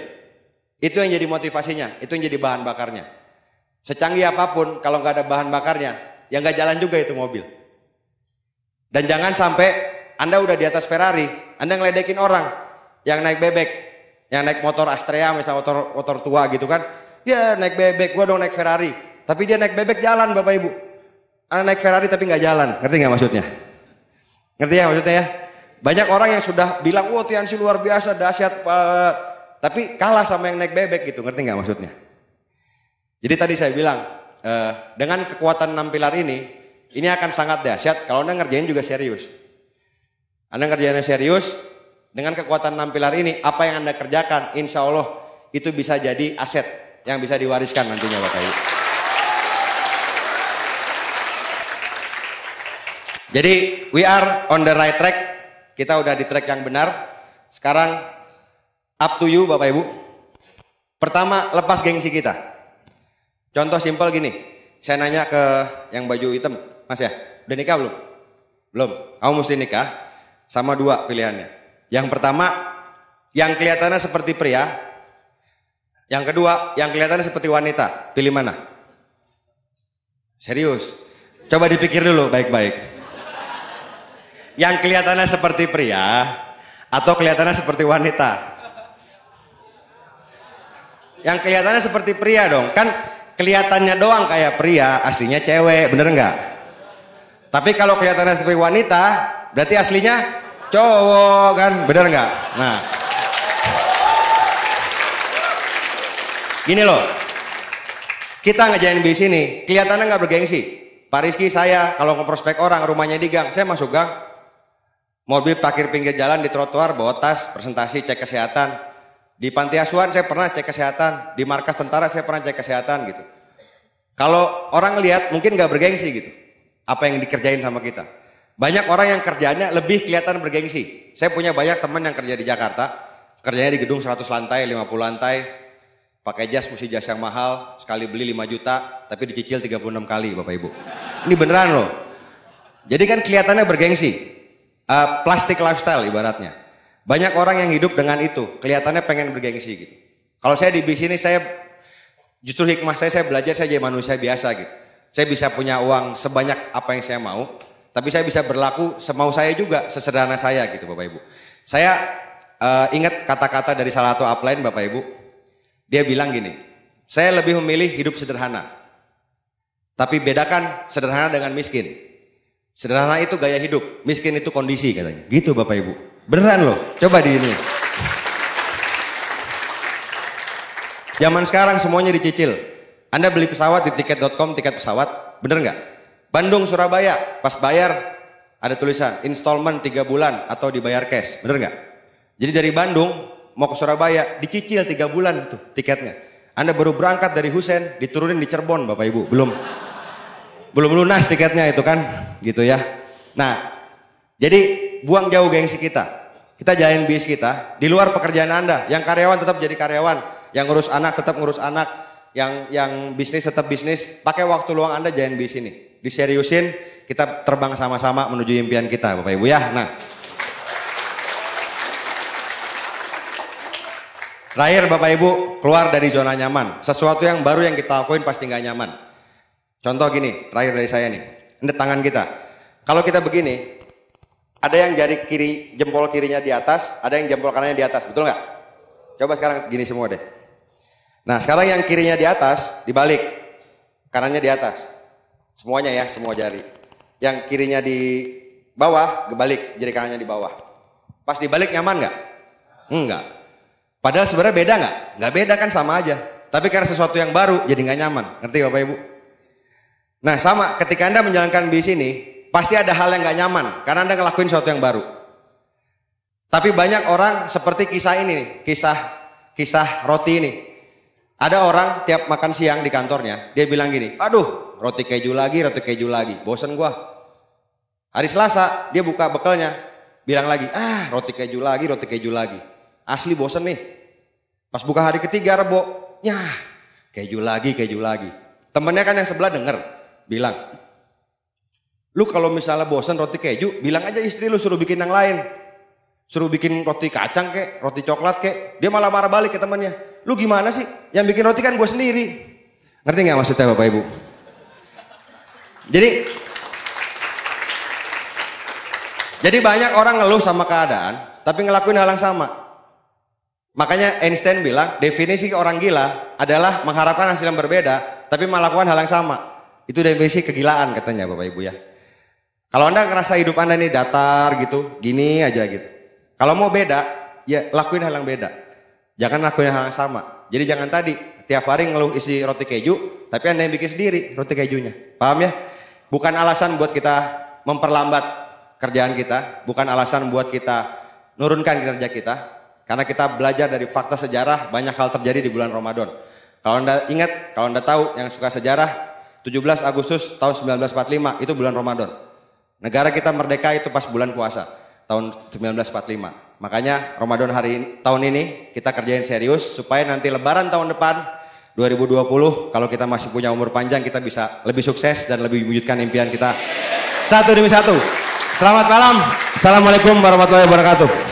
Itu yang jadi motivasinya, itu yang jadi bahan bakarnya. Secanggih apapun kalau nggak ada bahan bakarnya, ya nggak jalan juga itu mobil. Dan jangan sampai Anda udah di atas Ferrari, Anda ngeledekin orang yang naik bebek, yang naik motor Astrea misalnya motor tua gitu kan. Ya naik bebek, gua dong naik Ferrari. Tapi dia naik bebek jalan Bapak Ibu. Anda naik Ferrari tapi nggak jalan, ngerti nggak maksudnya? Ngerti ya maksudnya ya? Banyak orang yang sudah bilang, wah Tiansi luar biasa, dahsyat, tapi kalah sama yang naik bebek gitu, ngerti nggak maksudnya? Jadi tadi saya bilang, dengan kekuatan 6 pilar ini akan sangat dahsyat kalau Anda ngerjain juga serius. Anda ngerjainnya serius, dengan kekuatan 6 pilar ini, apa yang Anda kerjakan, insya Allah itu bisa jadi aset yang bisa diwariskan nantinya Bapak Ibu. Jadi we are on the right track. Kita udah di track yang benar. Sekarang up to you Bapak Ibu. Pertama, lepas gengsi kita. Contoh simpel gini. Saya nanya ke yang baju hitam, Mas ya, udah nikah belum? Belum. Kamu mesti nikah sama 2 pilihannya. Yang pertama, yang kelihatannya seperti pria. Yang kedua, yang kelihatannya seperti wanita. Pilih mana? Serius. Coba dipikir dulu baik-baik. Yang kelihatannya seperti pria atau kelihatannya seperti wanita? Yang kelihatannya seperti pria dong. Kan kelihatannya doang kayak pria, aslinya cewek, bener nggak? Tapi kalau kelihatannya seperti wanita, berarti aslinya cowok kan, bener nggak? Nah, gini loh, kita ngejain bis ini, kelihatannya nggak bergengsi. Pak Rizky saya kalau ngeprospek orang rumahnya di gang, saya masuk gang. Mobil parkir pinggir jalan di trotoar, bawa tas, presentasi, cek kesehatan. Di panti asuhan saya pernah cek kesehatan. Di markas tentara saya pernah cek kesehatan gitu. Kalau orang lihat mungkin gak bergengsi gitu. Apa yang dikerjain sama kita. Banyak orang yang kerjanya lebih kelihatan bergengsi. Saya punya banyak teman yang kerja di Jakarta. Kerjanya di gedung 100 lantai, 50 lantai. Pakai jas, mesti jas yang mahal. Sekali beli 5 juta, tapi dicicil 36 kali Bapak Ibu. Ini beneran loh. Jadi kan kelihatannya bergengsi. Plastic lifestyle ibaratnya. Banyak orang yang hidup dengan itu, kelihatannya pengen bergengsi gitu. Kalau saya di bis ini, saya justru hikmah saya belajar saya jadi manusia biasa gitu. Saya bisa punya uang sebanyak apa yang saya mau, tapi saya bisa berlaku semau saya juga, sesederhana saya gitu Bapak Ibu. Saya ingat kata-kata dari salah satu upline Bapak Ibu. Dia bilang gini, saya lebih memilih hidup sederhana. Tapi bedakan sederhana dengan miskin. Sederhana itu gaya hidup, miskin itu kondisi katanya. Gitu Bapak Ibu. Beneran loh, coba di ini. Zaman sekarang semuanya dicicil. Anda beli pesawat di tiket.com, tiket pesawat, bener nggak? Bandung Surabaya, pas bayar ada tulisan installment 3 bulan atau dibayar cash, bener nggak? Jadi dari Bandung mau ke Surabaya dicicil 3 bulan tuh tiketnya. Anda baru berangkat dari Husen, diturunin di Cirebon Bapak Ibu, belum lunas tiketnya itu kan, gitu ya. Nah, jadi buang jauh gengsi kita. Kita jalanin bis kita, di luar pekerjaan Anda. Yang karyawan tetap jadi karyawan, yang ngurus anak tetap ngurus anak, yang bisnis tetap bisnis. Pakai waktu luang Anda jalanin bis ini. Diseriusin, kita terbang sama-sama menuju impian kita, Bapak Ibu ya. Nah, terakhir Bapak Ibu, keluar dari zona nyaman. Sesuatu yang baru yang kita lakuin pasti nggak nyaman. Contoh gini, terakhir dari saya nih. Ini tangan kita. Kalau kita begini, ada yang jari kiri, jempol kirinya di atas, ada yang jempol kanannya di atas, betul nggak? Coba sekarang gini semua deh. Nah sekarang yang kirinya di atas, dibalik. Kanannya di atas. Semuanya ya, semua jari. Yang kirinya di bawah, kebalik, jari kanannya di bawah. Pas dibalik nyaman nggak? Enggak. Padahal sebenarnya beda nggak? Nggak beda kan, sama aja. Tapi karena sesuatu yang baru, jadi nggak nyaman. Ngerti Bapak Ibu? Nah sama, ketika Anda menjalankan bis ini, pasti ada hal yang gak nyaman, karena Anda ngelakuin sesuatu yang baru. Tapi banyak orang seperti kisah ini, kisah roti ini. Ada orang tiap makan siang di kantornya, dia bilang gini, aduh roti keju lagi, bosen gua. Hari Selasa dia buka bekalnya, bilang lagi, roti keju lagi. Asli bosen nih. Pas buka hari ketiga Rebo, keju lagi. Temennya kan yang sebelah denger, bilang, lu kalau misalnya bosen roti keju, bilang aja istri lu suruh bikin yang lain. Suruh bikin roti kacang kek, roti coklat kek. Dia malah marah balik ke temannya. Lu gimana sih? Yang bikin roti kan gue sendiri. Ngerti gak maksudnya Bapak Ibu? Jadi banyak orang ngeluh sama keadaan, tapi ngelakuin hal yang sama. Makanya Einstein bilang, definisi orang gila adalah mengharapkan hasil yang berbeda, tapi melakukan hal yang sama. Itu definisi kegilaan katanya Bapak Ibu ya. Kalau Anda ngerasa hidup Anda ini datar gitu, gini aja gitu. Kalau mau beda, ya lakuin hal yang beda. Jangan lakuin hal yang sama. Jadi jangan tadi, tiap hari ngeluh isi roti keju, tapi Anda yang bikin sendiri roti kejunya. Paham ya? Bukan alasan buat kita memperlambat kerjaan kita. Bukan alasan buat kita nurunkan kinerja kita. Karena kita belajar dari fakta sejarah, banyak hal terjadi di bulan Ramadan. Kalau Anda ingat, kalau Anda tahu yang suka sejarah, 17 Agustus tahun 1945 itu bulan Ramadan. Negara kita merdeka itu pas bulan puasa tahun 1945. Makanya Ramadan tahun ini kita kerjain serius supaya nanti Lebaran tahun depan 2020 kalau kita masih punya umur panjang kita bisa lebih sukses dan lebih mewujudkan impian kita satu demi satu. Selamat malam. Assalamualaikum warahmatullahi wabarakatuh.